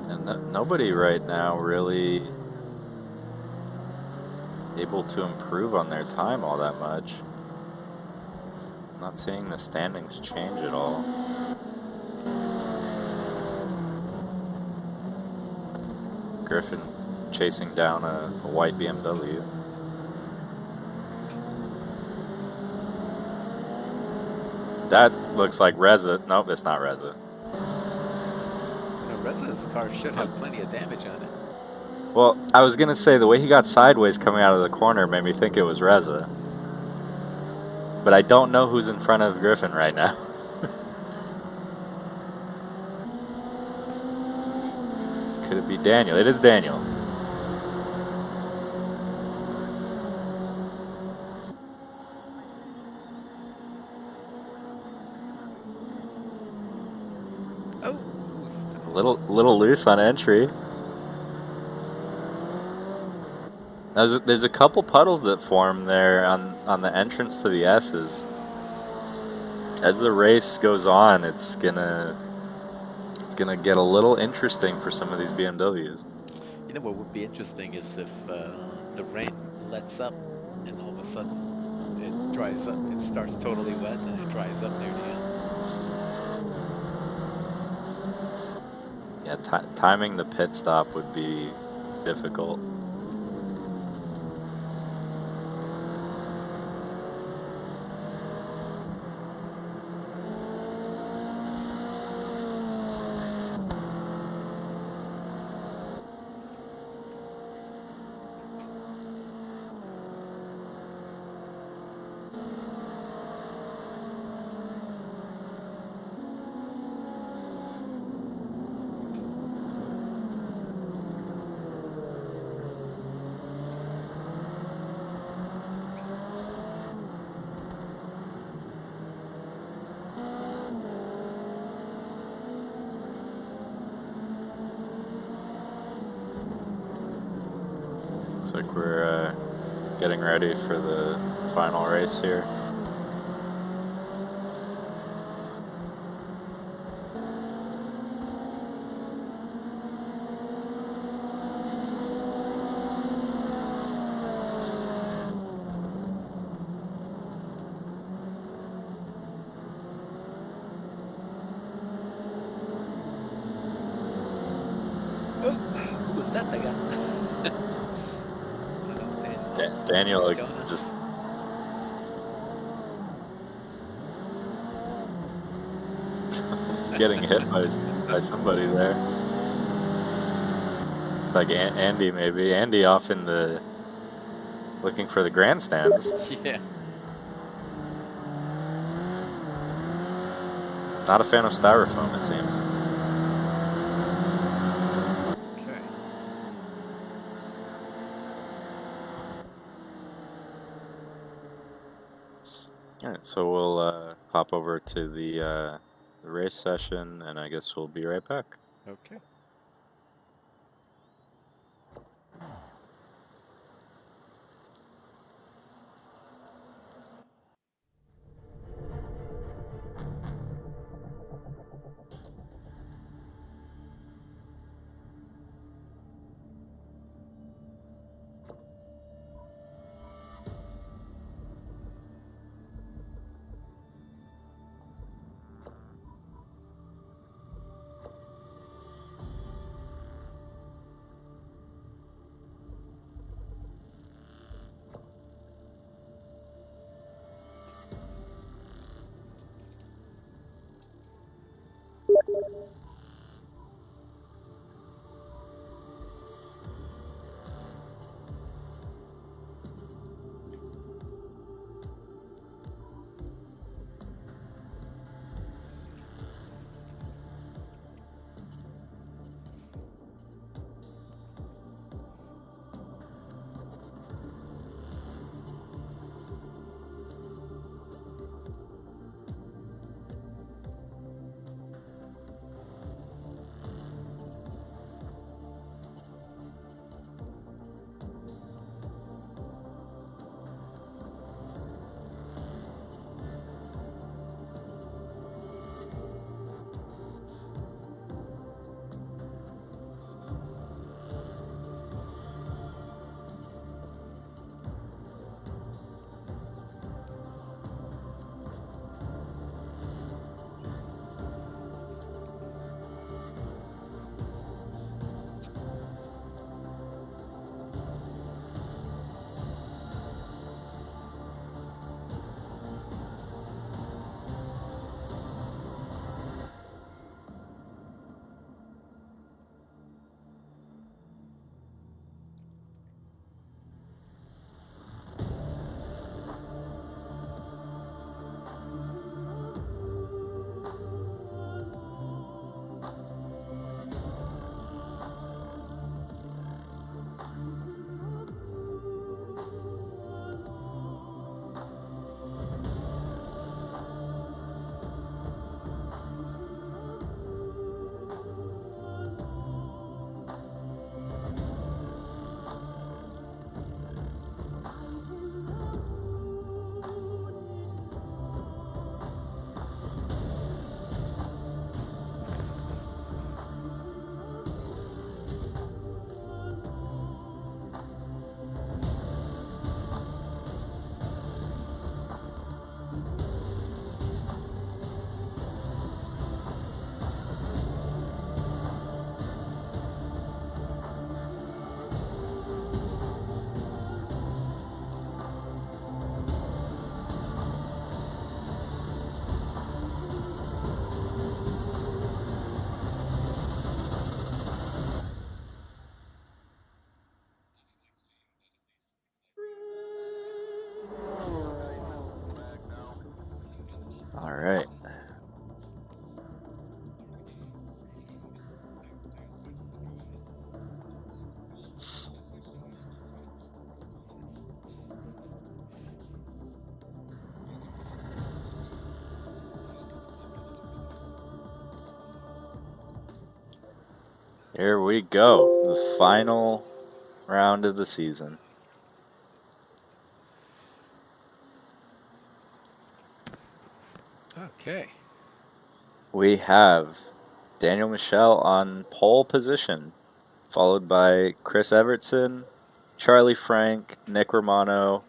And nobody right now really able to improve on their time all that much. I'm not seeing the standings change at all. Griffin chasing down a white BMW. That looks like Reza. Nope, it's not Reza. No, Reza's car should have plenty of damage on it. Well, I was gonna say the way he got sideways coming out of the corner made me think it was Reza. But I don't know who's in front of Griffin right now. Could it be Daniel? It is Daniel. Oh, A little loose on entry. There's a couple puddles that form there on the entrance to the S's. As the race goes on, it's gonna get a little interesting for some of these BMWs. you know what would be interesting is if the rain lets up and all of a sudden it dries up. It starts totally wet and it dries up near the end. Yeah, timing the pit stop would be difficult. Looks like we're getting ready for the final race here. Oh, who was that? That guy? I don't know if Daniel. Daniel Jonas? just getting hit by somebody there. Like Andy, maybe. Andy off in the looking for the grandstands. Yeah. Not a fan of styrofoam, it seems. Okay. All right, so we'll hop over to the race session, and I guess we'll be right back. Okay. Here we go. The final round of the season. Okay. We have Daniel Michel on pole position, followed by Chris Evertson, Charlie Frank, Nick Romano,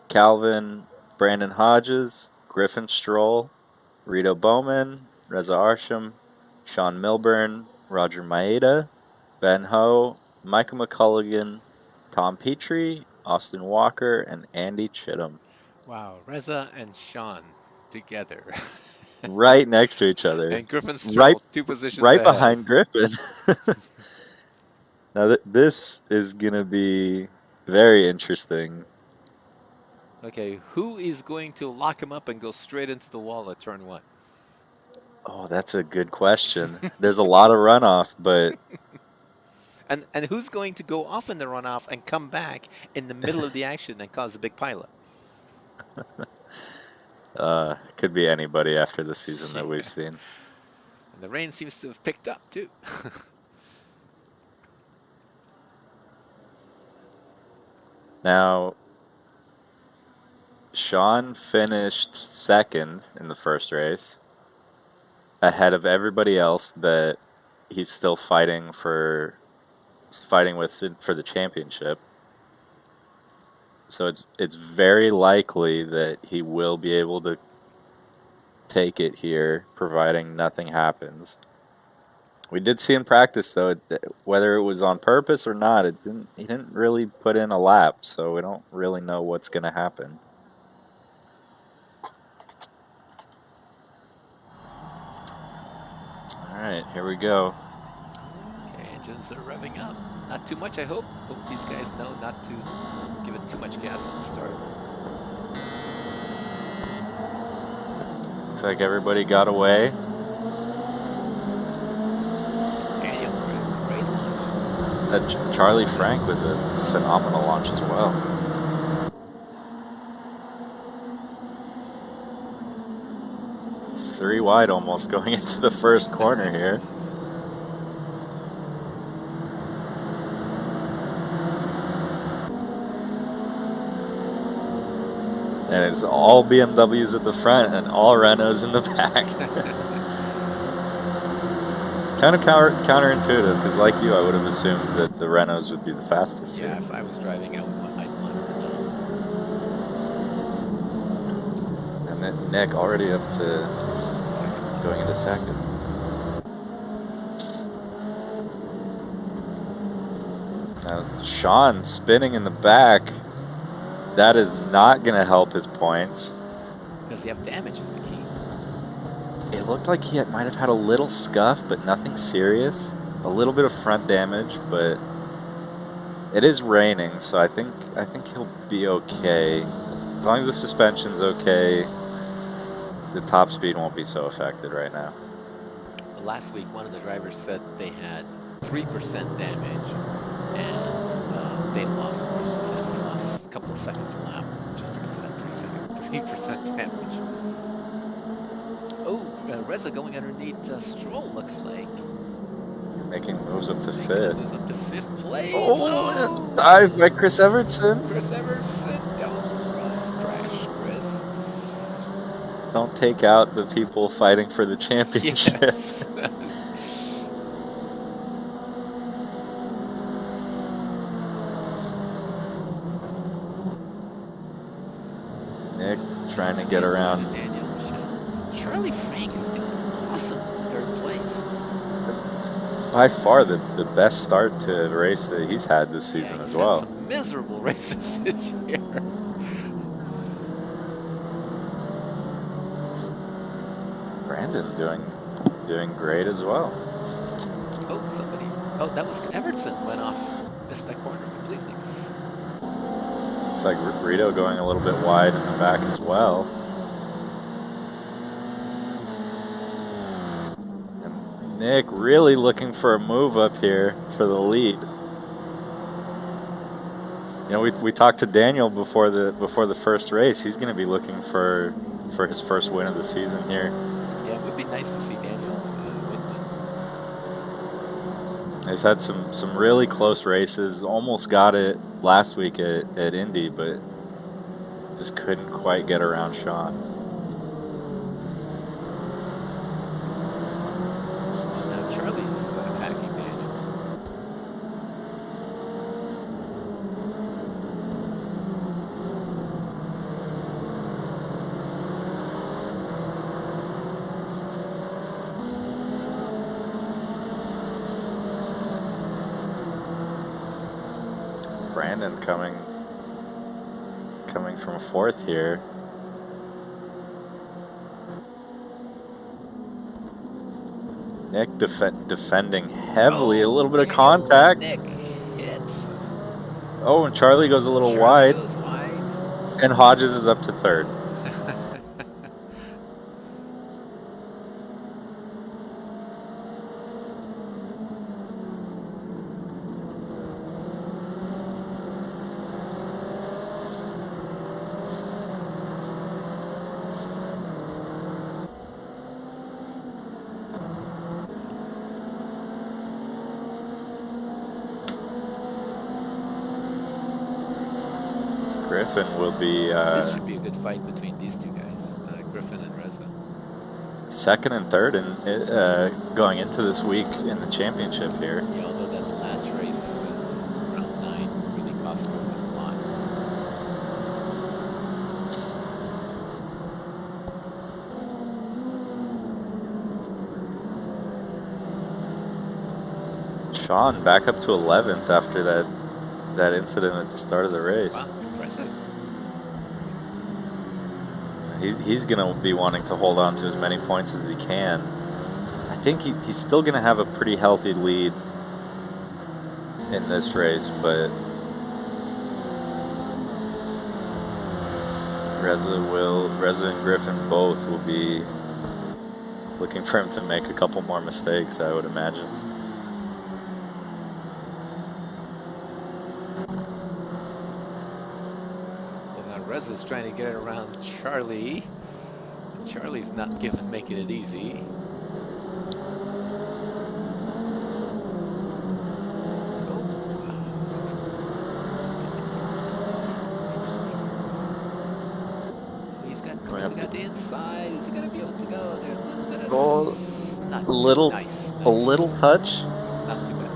Calvin, Brandon Hodges, Griffin Stroll, Rito Bowman, Reza Arsham, Sean Milburn, Roger Maeda, Ben Ho, Michael McCulligan, Tom Petrie, Austin Walker, and Andy Chittum. Wow, Reza and Sean together. Right next to each other. And Griffin Right, Stroll 2 positions right ahead. behind Griffin. Now, this is going to be very interesting. Okay, who is going to lock him up and go straight into the wall at turn 1? Oh, that's a good question. There's a lot of runoff, but And who's going to go off in the runoff and come back in the middle of the action and cause a big pileup? could be anybody after the season that we've Yeah. seen. And the rain seems to have picked up too. Now, Sean finished second in the first race, ahead of everybody else that he's still fighting with for the championship. So it's very likely that he will be able to take it here, providing nothing happens. We did see in practice, though, whether it was on purpose or not, he didn't really put in a lap, so we don't really know what's going to happen. All right, here we go. Okay, engines are revving up. Not too much, I hope. Hope these guys know not to give it too much gas at the start. Looks like everybody got away. Daniel, great launch. Charlie Frank with a phenomenal launch as well. Three wide almost going into the first corner here. And it's all BMWs at the front and all Renaults in the back. Kind of counterintuitive, because like you, I would have assumed that the Renaults would be the fastest Yeah, here. if I was driving, I'd want a Renault. And then Nick already up to going into second. Now, Sean spinning in the back. That is not going to help his points. Because you have damage is the key. It looked like he might have had a little scuff, but nothing serious. A little bit of front damage, but it is raining, so I think he'll be okay. As long as the suspension's okay, the top speed won't be so affected right now. Last week, one of the drivers said they had 3% damage, and they lost. He says he lost a couple of seconds a lap just because of that 3% damage. Oh, Reza going underneath Stroll looks like. Making moves up to Making a fifth. move up to 5th place. Oh, dive by Chris Evertson. Chris Everson, don't crash, Chris. Don't take out the people fighting for the championship. Yes. Nick trying to get around. Daniel Michel. Charlie Frank is doing awesome in 3rd place. By far the best start to a race that he's had this season as well. Had some miserable races this year. Brandon doing great as well. Oh, somebody. Oh, that was Evertson went off. Missed that corner completely. It's like Rito going a little bit wide in the back as well. And Nick really looking for a move up here for the lead. You know, we talked to Daniel before the first race. He's going to be looking for his first win of the season here. Yeah, it would be nice to see Daniel win. He's had some really close races. Almost got it last week at Indy, but just couldn't quite get around Sean. Well, now Charlie's attacking Daniel. Brandon coming from fourth here. Nick defending heavily, a little bit of contact. Nick hits. Oh, and Charlie goes a little Charlie wide, goes wide. and Hodges is up to third. Griffin will be This should be a good fight between these two guys, Griffin and Reza. second and third, and going into this week in the championship here. Yeah, although that last race, round 9, really cost Griffin a lot. Sean back up to 11th after that incident at the start of the race. Wow, impressive. He's going to be wanting to hold on to as many points as he can. I think he's still going to have a pretty healthy lead in this race, but Reza and Griffin both will be looking for him to make a couple more mistakes, I would imagine. Reza's trying to get it around Charlie. And Charlie's not making it easy. He's got the inside. Is he gonna be able to go there? A little nice. A little touch. Not too bad.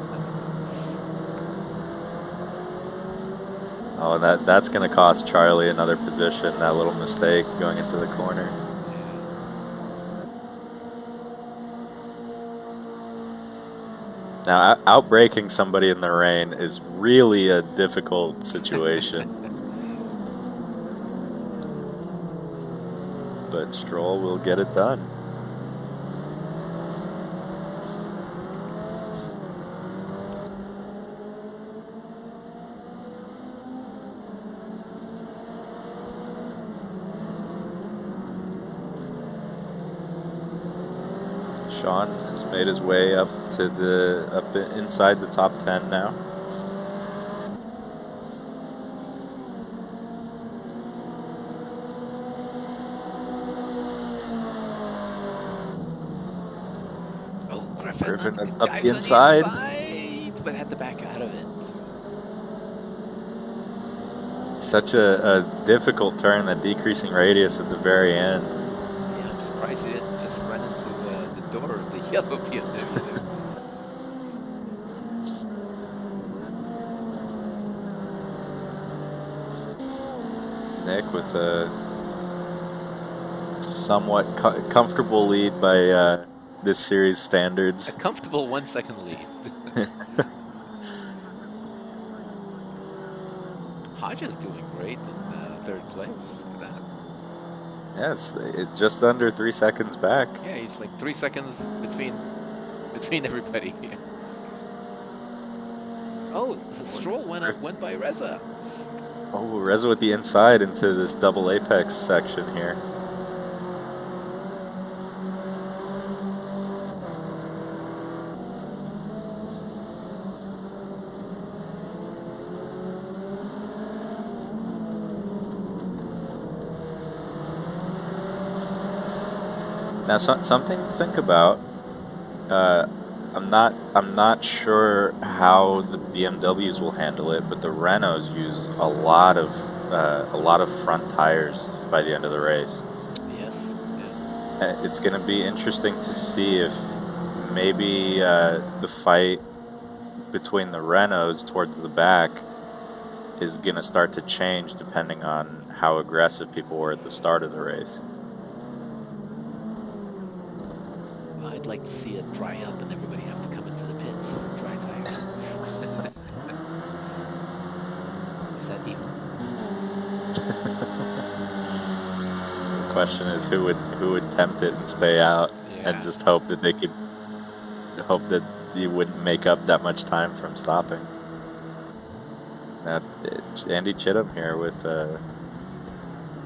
Oh, and that's going to cost Charlie another position, that little mistake going into the corner. Now, outbraking somebody in the rain is really a difficult situation. But Stroll will get it done. Sean has made his way up inside the top 10 now. Oh, Griffin up the inside, but had to back out of it. Such a difficult turn, that decreasing radius at the very end. Yeah, I'm surprised he didn't just run into the door of the yellow BMW there. Nick with a somewhat comfortable lead by this series standards. A comfortable 1 second lead. Hodges doing great in third place. Look at that. Yes, just under 3 seconds back. Yeah, he's like 3 seconds between everybody. Oh, Stroll went by Reza. Oh, Reza with the inside into this double apex section here. Now, something to think about. I'm not sure how the BMWs will handle it, but the Renaults use a lot of front tires by the end of the race. Yes. Yeah. It's going to be interesting to see if maybe the fight between the Renaults towards the back is going to start to change depending on how aggressive people were at the start of the race. I'd like to see it dry up and everybody have to come into the pits for dry tires. Is that evil? The question is who would tempt it and stay out and just hope that you wouldn't make up that much time from stopping. Andy Chittum here with a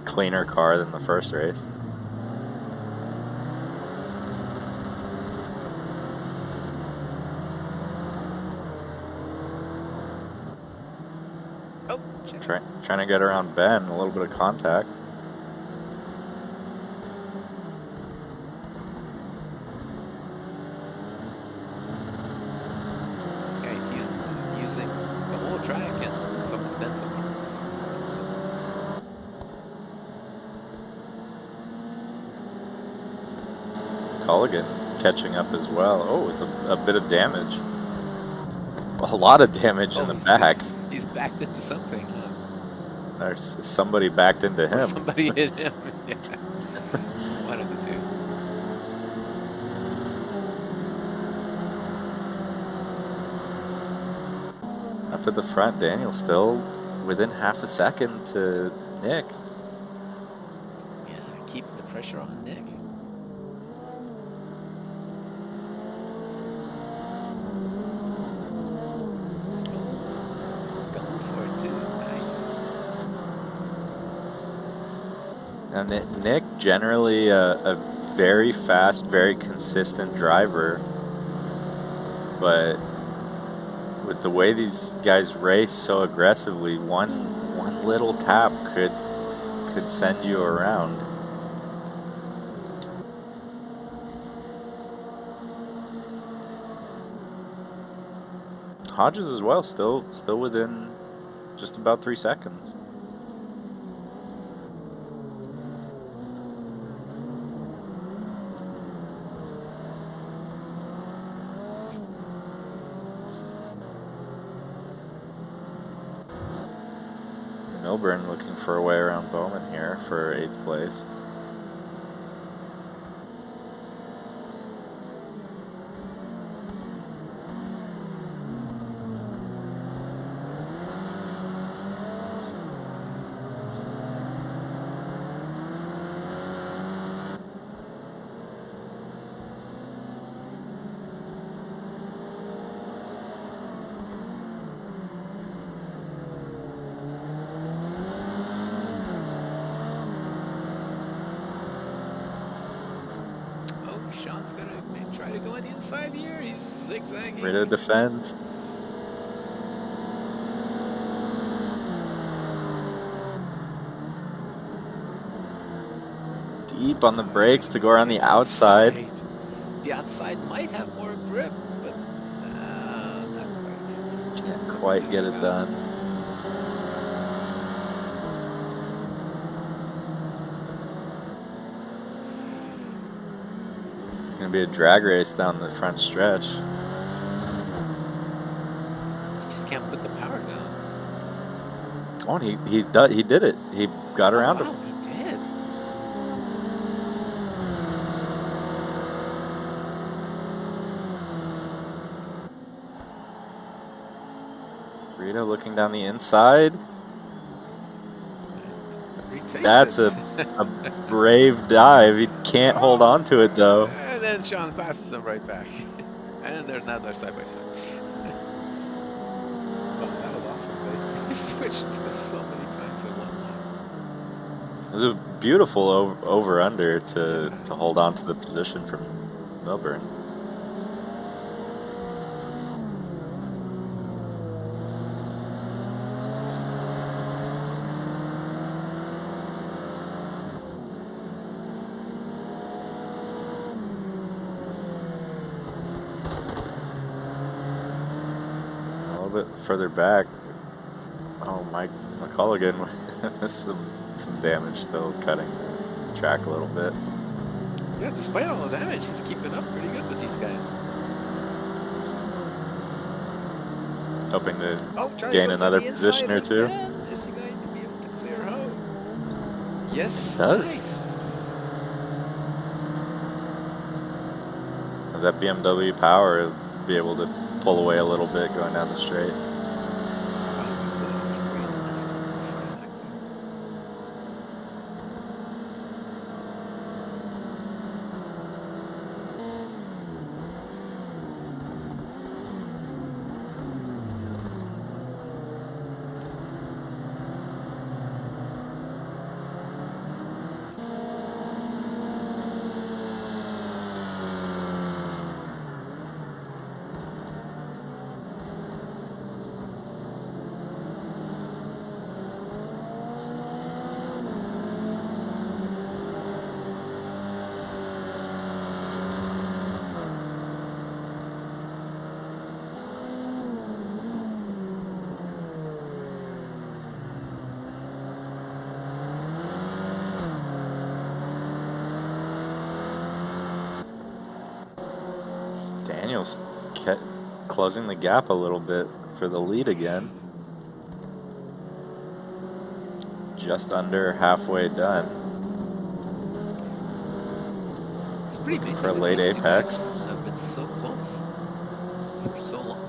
cleaner car than the first race. Oh, trying to get around Ben, a little bit of contact. this guy's using the whole track and someone bent somewhere. Colligan catching up as well. Oh, it's a bit of damage. A lot of damage in the back. He's backed into something. Or somebody backed into him. Somebody hit him. Yeah. One of the two. Up at the front, Daniel still within half a second to Nick. Yeah, keeping the pressure on Nick. Going for it too. Nice. Now, Nick, generally a very fast, very consistent driver, but with the way these guys race so aggressively, one little tap could send you around. Hodges as well, still within just about 3 seconds. Milburn looking for a way around Bowman here for 8th place. Sean's gonna try to go on the inside here. He's zigzagging. Rita defends. Deep on the brakes to go around the outside. The outside might have more grip, but not quite. Can't quite get it done. Gonna be a drag race down the front stretch. He just can't put the power down. Oh, he did it. He got around him. He did. Rita looking down the inside. Retakes That's it. a brave dive. He can't hold on to it though. And then Sean passes him right back. And they're now they're side by side. Oh, that was awesome. They switched so many times in one lap. It was a beautiful over under to hold on to the position from Milburn. bit further back. Oh, Mike McCulloughan with some damage still, cutting the track a little bit. Yeah, despite all the damage, he's keeping up pretty good with these guys. Hoping to Charlie gain goes on another the position or inside two. again. Is he going to be able to clear home? Yes, He does. nice. That BMW power will be able to pull away a little bit going down the straight. Daniel's kept closing the gap a little bit for the lead again. Just under halfway done. It's pretty amazing for a that late these two apex. guys have been so close for so long.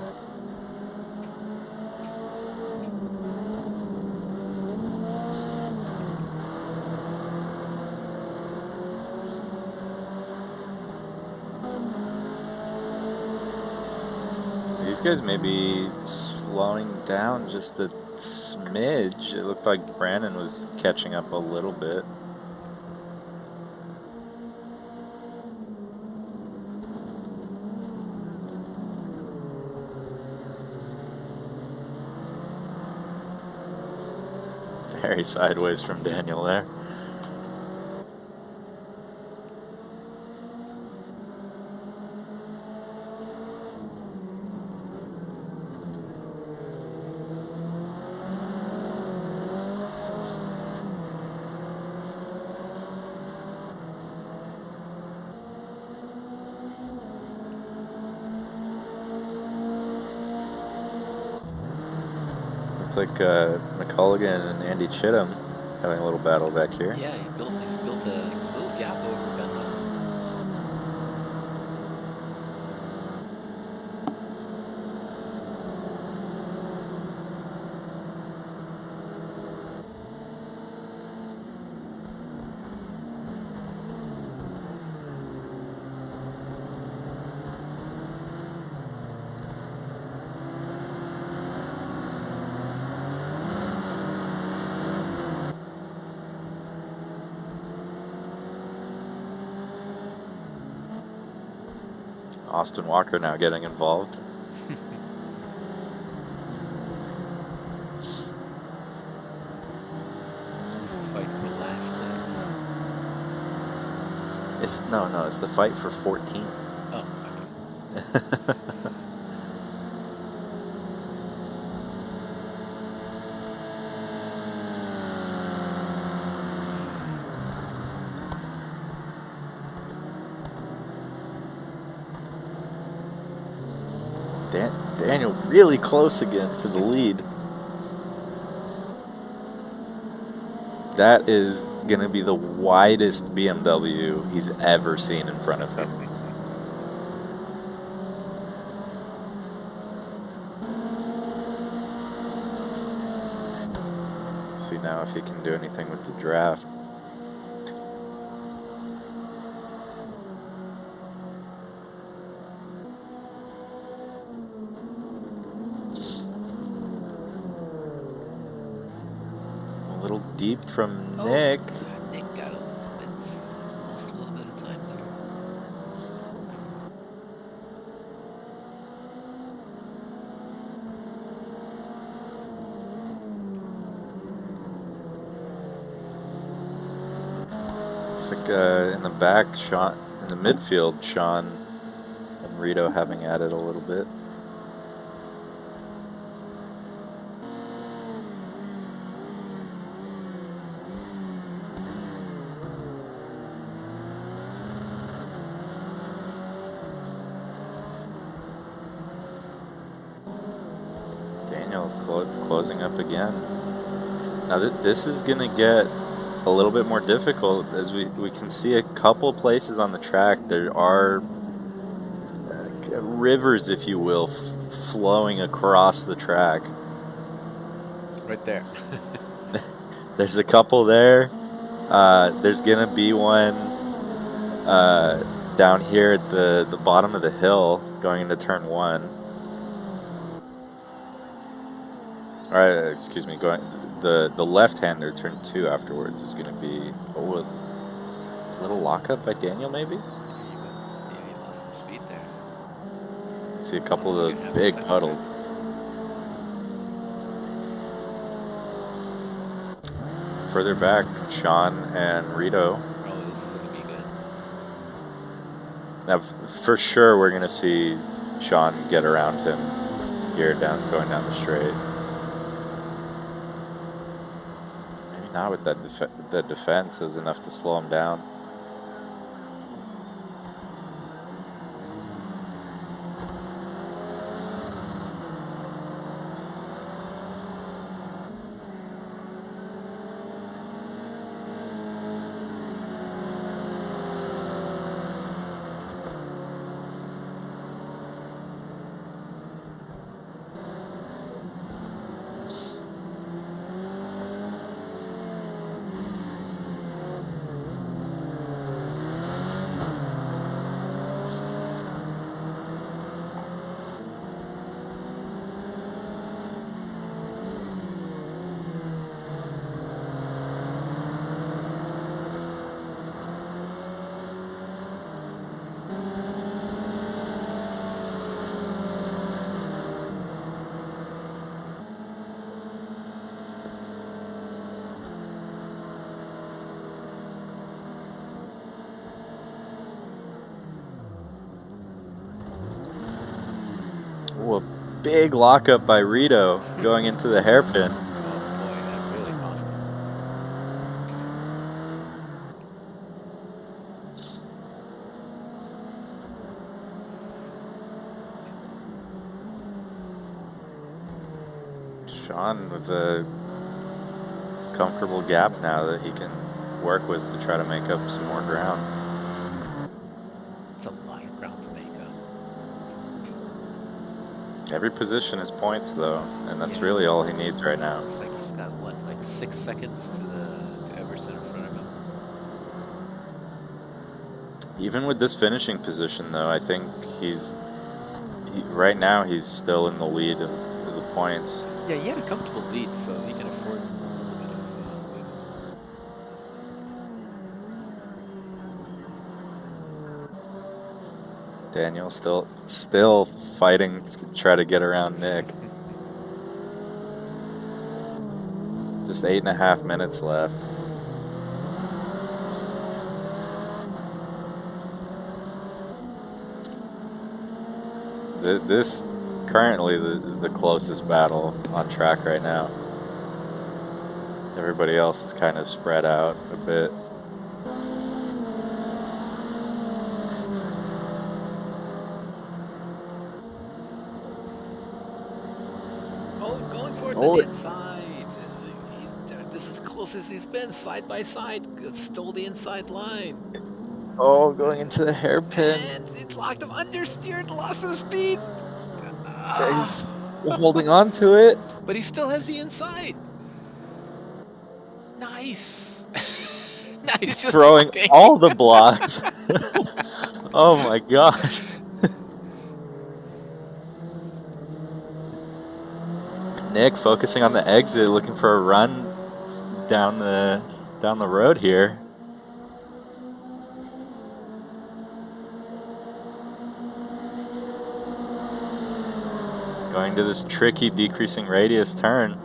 These guys may be slowing down just a smidge. It looked like Brandon was catching up a little bit. Very sideways from Daniel there. Looks like McCulloughan and Andy Chittum having a little battle back here. Yeah, he's built a little gap over Benno. Austin Walker now getting involved. Fight for last place. It's the fight for 14th. Oh, okay. Daniel really close again for the lead. That is going to be the widest BMW he's ever seen in front of him. Let's see now if he can do anything with the draft. Deep from Nick. Nick got lost a little bit of time there. Looks like in the back, Sean, in the midfield, Sean and Rito having at it a little bit. Daniel closing up again. Now this is going to get a little bit more difficult, as we can see a couple places on the track. There are rivers, if you will, flowing across the track. Right there. There's a couple there. There's going to be one down here at the bottom of the hill going into turn 1. Alright, excuse me, the left-hander turn 2 afterwards is going to be a little lockup by Daniel, maybe? Yeah, he lost some speed there. See a couple of the big puddles. Further back, Sean and Rito. Oh, this is going to be good. Now, for sure, we're going to see Sean get around him here going down the straight. Maybe not with that defense. It was enough to slow him down. Ooh, a big lockup by Rito going into the hairpin. Oh boy, that really cost him. Sean with a comfortable gap now that he can work with to try to make up some more ground. It's a lot of ground to make up. Every position is points, though, and that's really all he needs right now. It's like he's got, what, like 6 seconds to Everson in front of him? Even with this finishing position, though, I think right now he's still in the lead of the points. Yeah, he had a comfortable lead, so he can afford a little bit of wiggle. Daniel still fighting to try to get around Nick. Just 8.5 minutes left. This currently is the closest battle on track right now. Everybody else is kind of spread out a bit. Oh, going for it to the inside. This is the closest he's been, side by side. Stole the inside line. Oh, going into the hairpin. And it locked him, understeered, lost some speed. He's holding on to it. But he still has the inside. Nice. Nice. Just Throwing blocking. all the blocks. Oh my gosh. Nick focusing on the exit, looking for a run down the road here. Going to this tricky decreasing radius turn.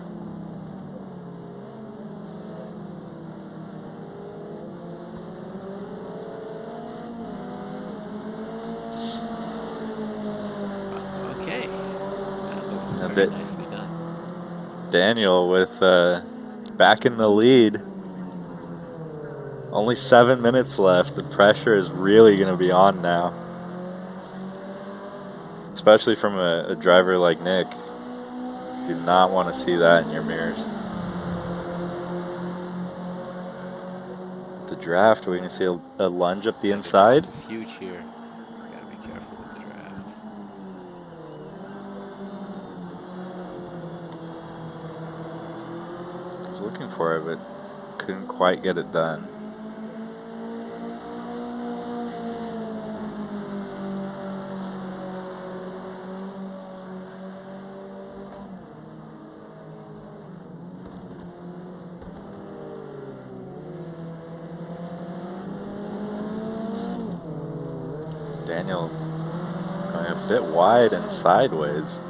Okay. That was very nicely done. Daniel with back in the lead. Only 7 minutes left. The pressure is really going to be on now. Especially from a driver like Nick. Do not want to see that in your mirrors. The draft, we're going to see a lunge up the Yeah, inside. It's huge here. Gotta be careful with the draft. I was looking for it, but couldn't quite get it done. Daniel going a bit wide and sideways.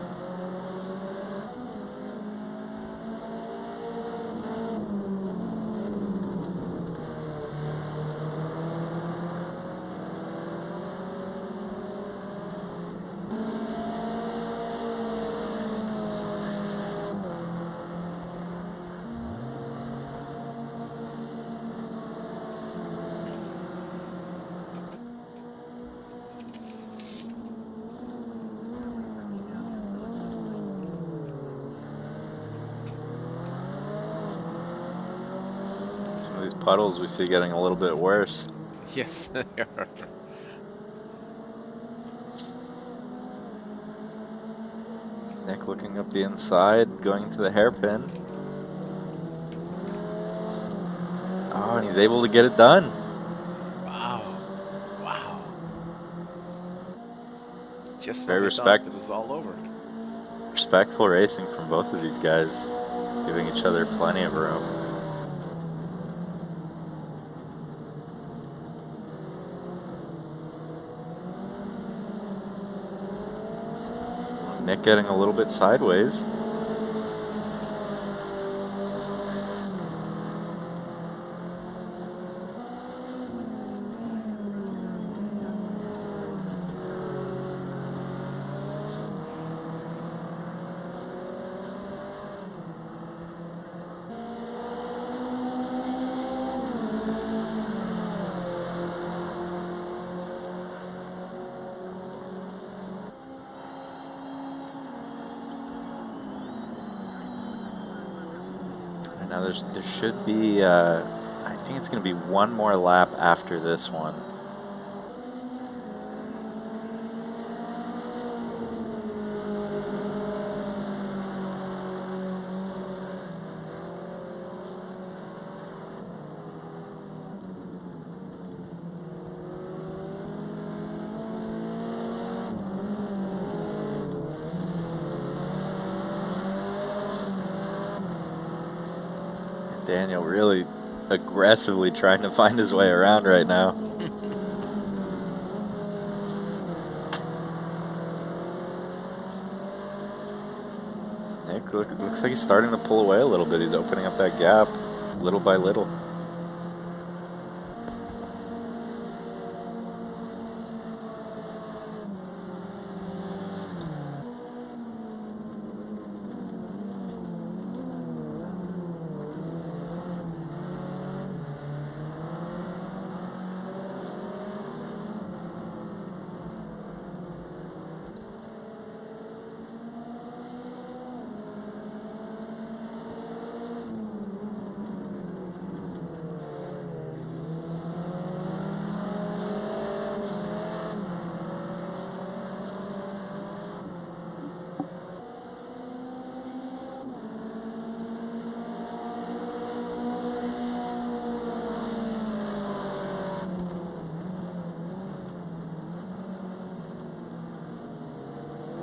Some of these puddles we see getting a little bit worse. Yes, they are. Nick looking up the inside, going to the hairpin. Oh, and he's able to get it done. Wow. Wow. Just Very when we thought it was all over. Respectful racing from both of these guys, giving each other plenty of room. Nick getting a little bit sideways. Now there should be, I think it's going to be one more lap after this one. Daniel really aggressively trying to find his way around right now. Nick looks like he's starting to pull away a little bit. He's opening up that gap little by little.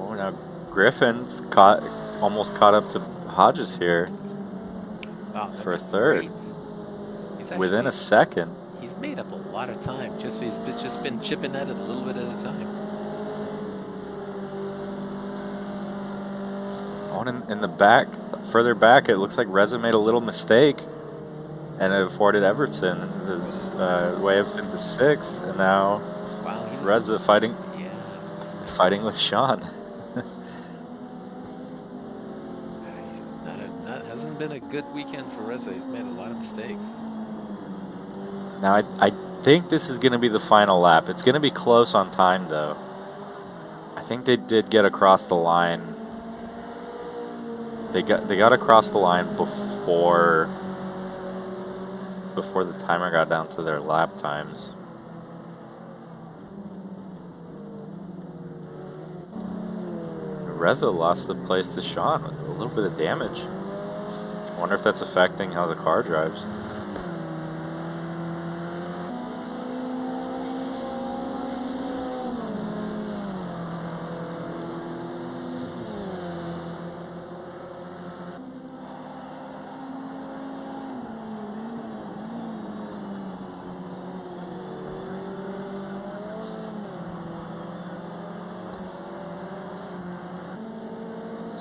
Oh, now Griffin's almost caught up to Hodges here for a third. Within a second. He's made up a lot of time. He's just been chipping at it a little bit at a time. Oh, and in the back, further back, it looks like Reza made a little mistake, and it afforded Everton his way up into sixth, and now Reza fighting with Sean. Hasn't been a good weekend for Reza. He's made a lot of mistakes. Now, I think this is going to be the final lap. It's going to be close on time, though. I think they did get across the line. They got across the line before the timer got down to their lap times. Reza lost the place to Sean with a little bit of damage. I wonder if that's affecting how the car drives.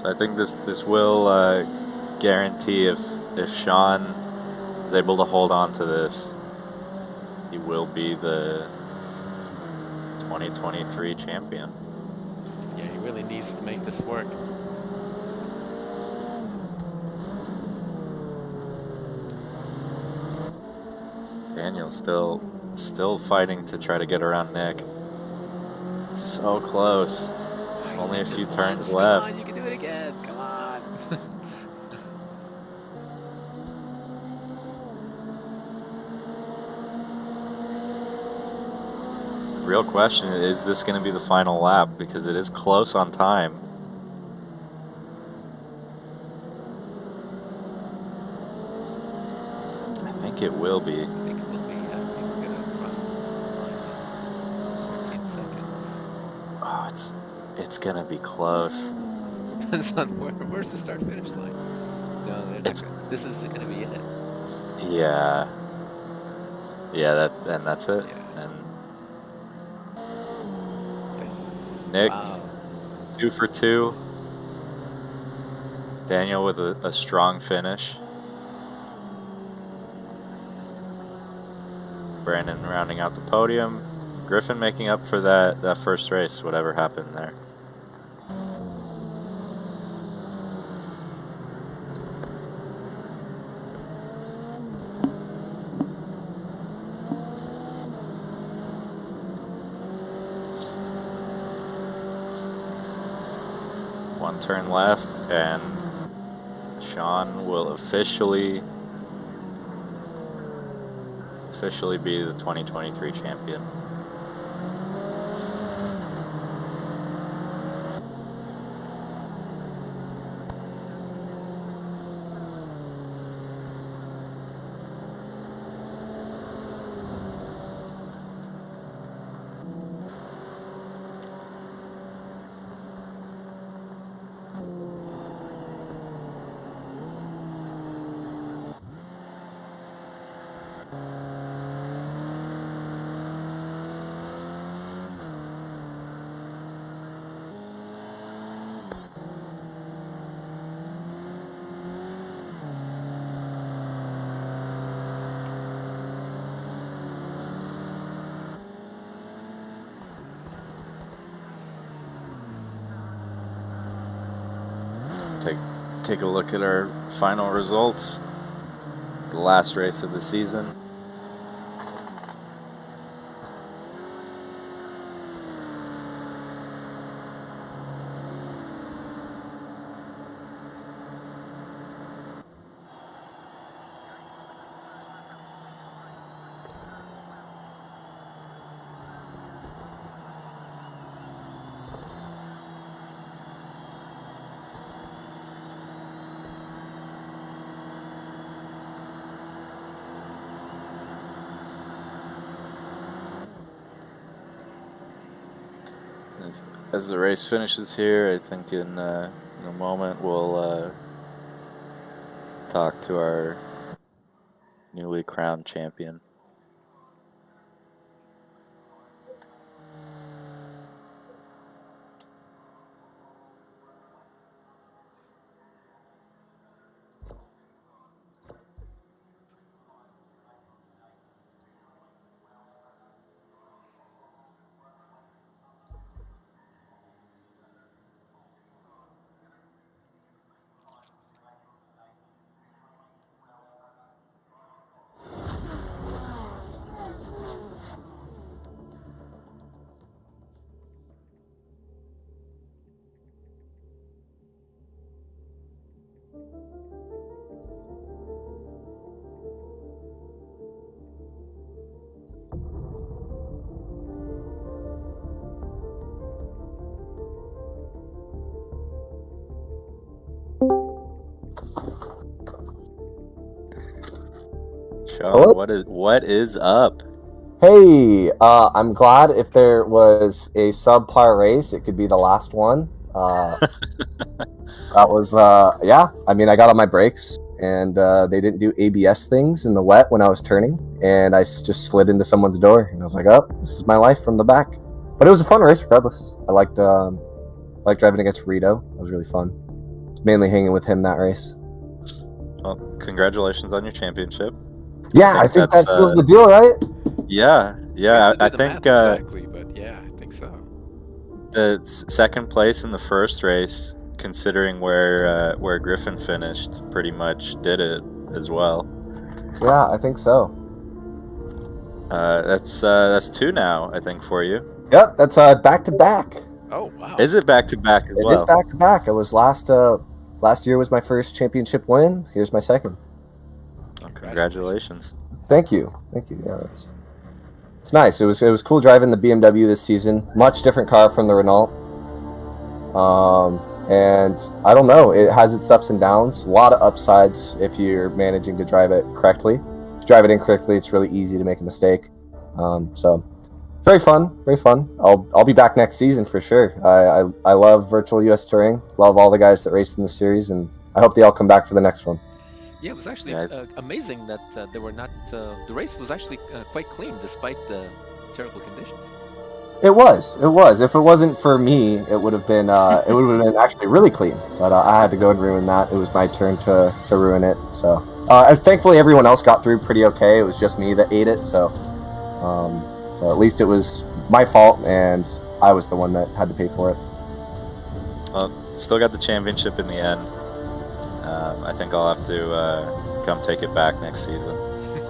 So I think this will guarantee if Sean is able to hold on to this, he will be the 2023 champion. Yeah, he really needs to make this work. Daniel's still fighting to try to get around Nick. So close. Only a few turns left. Come on, you can do it again. Come on. Real question is this going to be the final lap, because it is close on time. I think it will be. I think it will be. Yeah, I think we're gonna cross the line in 14 seconds. Oh, it's going to be close. Depends on where's the start finish line. No, they're not gonna, this is gonna be it. Yeah. Yeah, that's it. Yeah. And Yes. Nick, Wow. 2 for 2. Daniel with a strong finish. Brandon rounding out the podium. Griffin making up for that first race, whatever happened there. One turn left, and Sean will officially be the 2023 champion. Take a look at our final results. The last race of the season. As the race finishes here, I think in a moment we'll talk to our newly crowned champion. Hello? Sean, what is up? Hey, I'm glad if there was a subpar race, it could be the last one. That was, yeah, I mean, I got on my brakes and they didn't do ABS things in the wet when I was turning, and I just slid into someone's door, and I was like, oh, this is my life from the back. But it was a fun race regardless. I liked driving against Rito. It was really fun. Mainly hanging with him that race. Well, congratulations on your championship. Yeah, I think that that's, seals the deal, right? Yeah. We have to I do the think math exactly, but yeah, I think so. the second place in the first race, considering where Griffin finished, pretty much did it as well. Yeah, I think so. That's two now, I think, for you. Yep, that's back to back. Oh wow! Is it back to back as well? It is back to back. It was last year was my first championship win. Here's my second. Oh, congratulations. Thank you. Yeah, it's nice. It was cool driving the BMW this season. Much different car from the Renault. And I don't know. It has its ups and downs. A lot of upsides if you're managing to drive it correctly. If you drive it incorrectly, it's really easy to make a mistake. So very fun. I'll be back next season for sure. I love virtual US Touring. Love all the guys that raced in the series, and I hope they all come back for the next one. Yeah, it was actually amazing that there were not. The race was actually quite clean despite the terrible conditions. It was. If it wasn't for me, it would have been actually really clean. But I had to go and ruin that. It was my turn to ruin it. So thankfully, everyone else got through pretty okay. It was just me that ate it. So at least it was my fault, and I was the one that had to pay for it. Well, still got the championship in the end. I think I'll have to come take it back next season.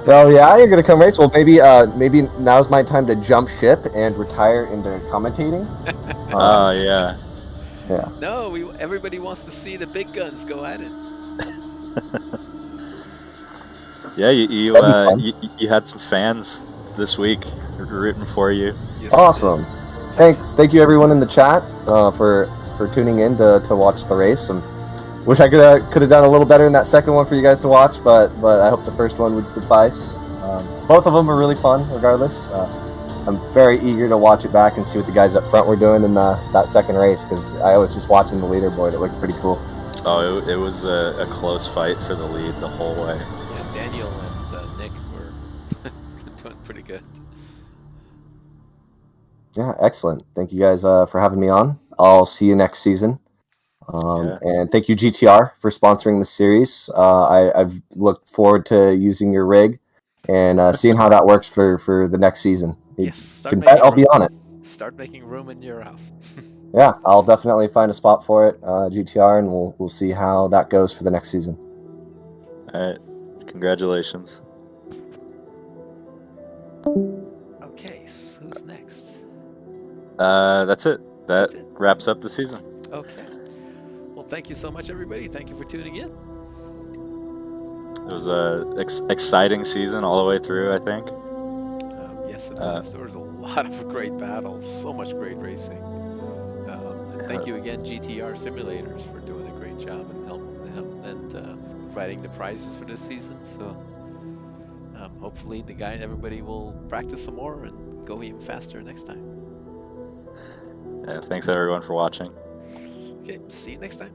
Well, yeah, you're gonna come race. Well, maybe now's my time to jump ship and retire into commentating. Oh yeah. Yeah. No, everybody wants to see the big guns go at it. Yeah, you had some fans this week rooting for you. Yes, Awesome. Thank you everyone in the chat for tuning in to watch the race. And wish I could have done a little better in that second one for you guys to watch, but I hope the first one would suffice. Both of them were really fun, regardless. I'm very eager to watch it back and see what the guys up front were doing in that second race, because I was just watching the leaderboard. It looked pretty cool. Oh, it was a close fight for the lead the whole way. Yeah, Daniel and Nick were doing pretty good. Yeah, excellent. Thank you guys for having me on. I'll see you next season. And thank you, GTR, for sponsoring the series. I've looked forward to using your rig and seeing how that works for the next season. Yes, I'll be on it. Start making room in your house. Yeah, I'll definitely find a spot for it, GTR, and we'll see how that goes for the next season. All right, congratulations. Okay, so who's next? That's it. That's it. Wraps up the season. Okay. Well, thank you so much, everybody. Thank you for tuning in. It was a exciting season all the way through, I think. Yes, it was. There was a lot of great battles, so much great racing. And thank you again, GTR Simulators, for doing a great job and providing the prizes for this season. So hopefully everybody will practice some more and go even faster next time. Yeah, thanks everyone for watching. Okay, see you next time.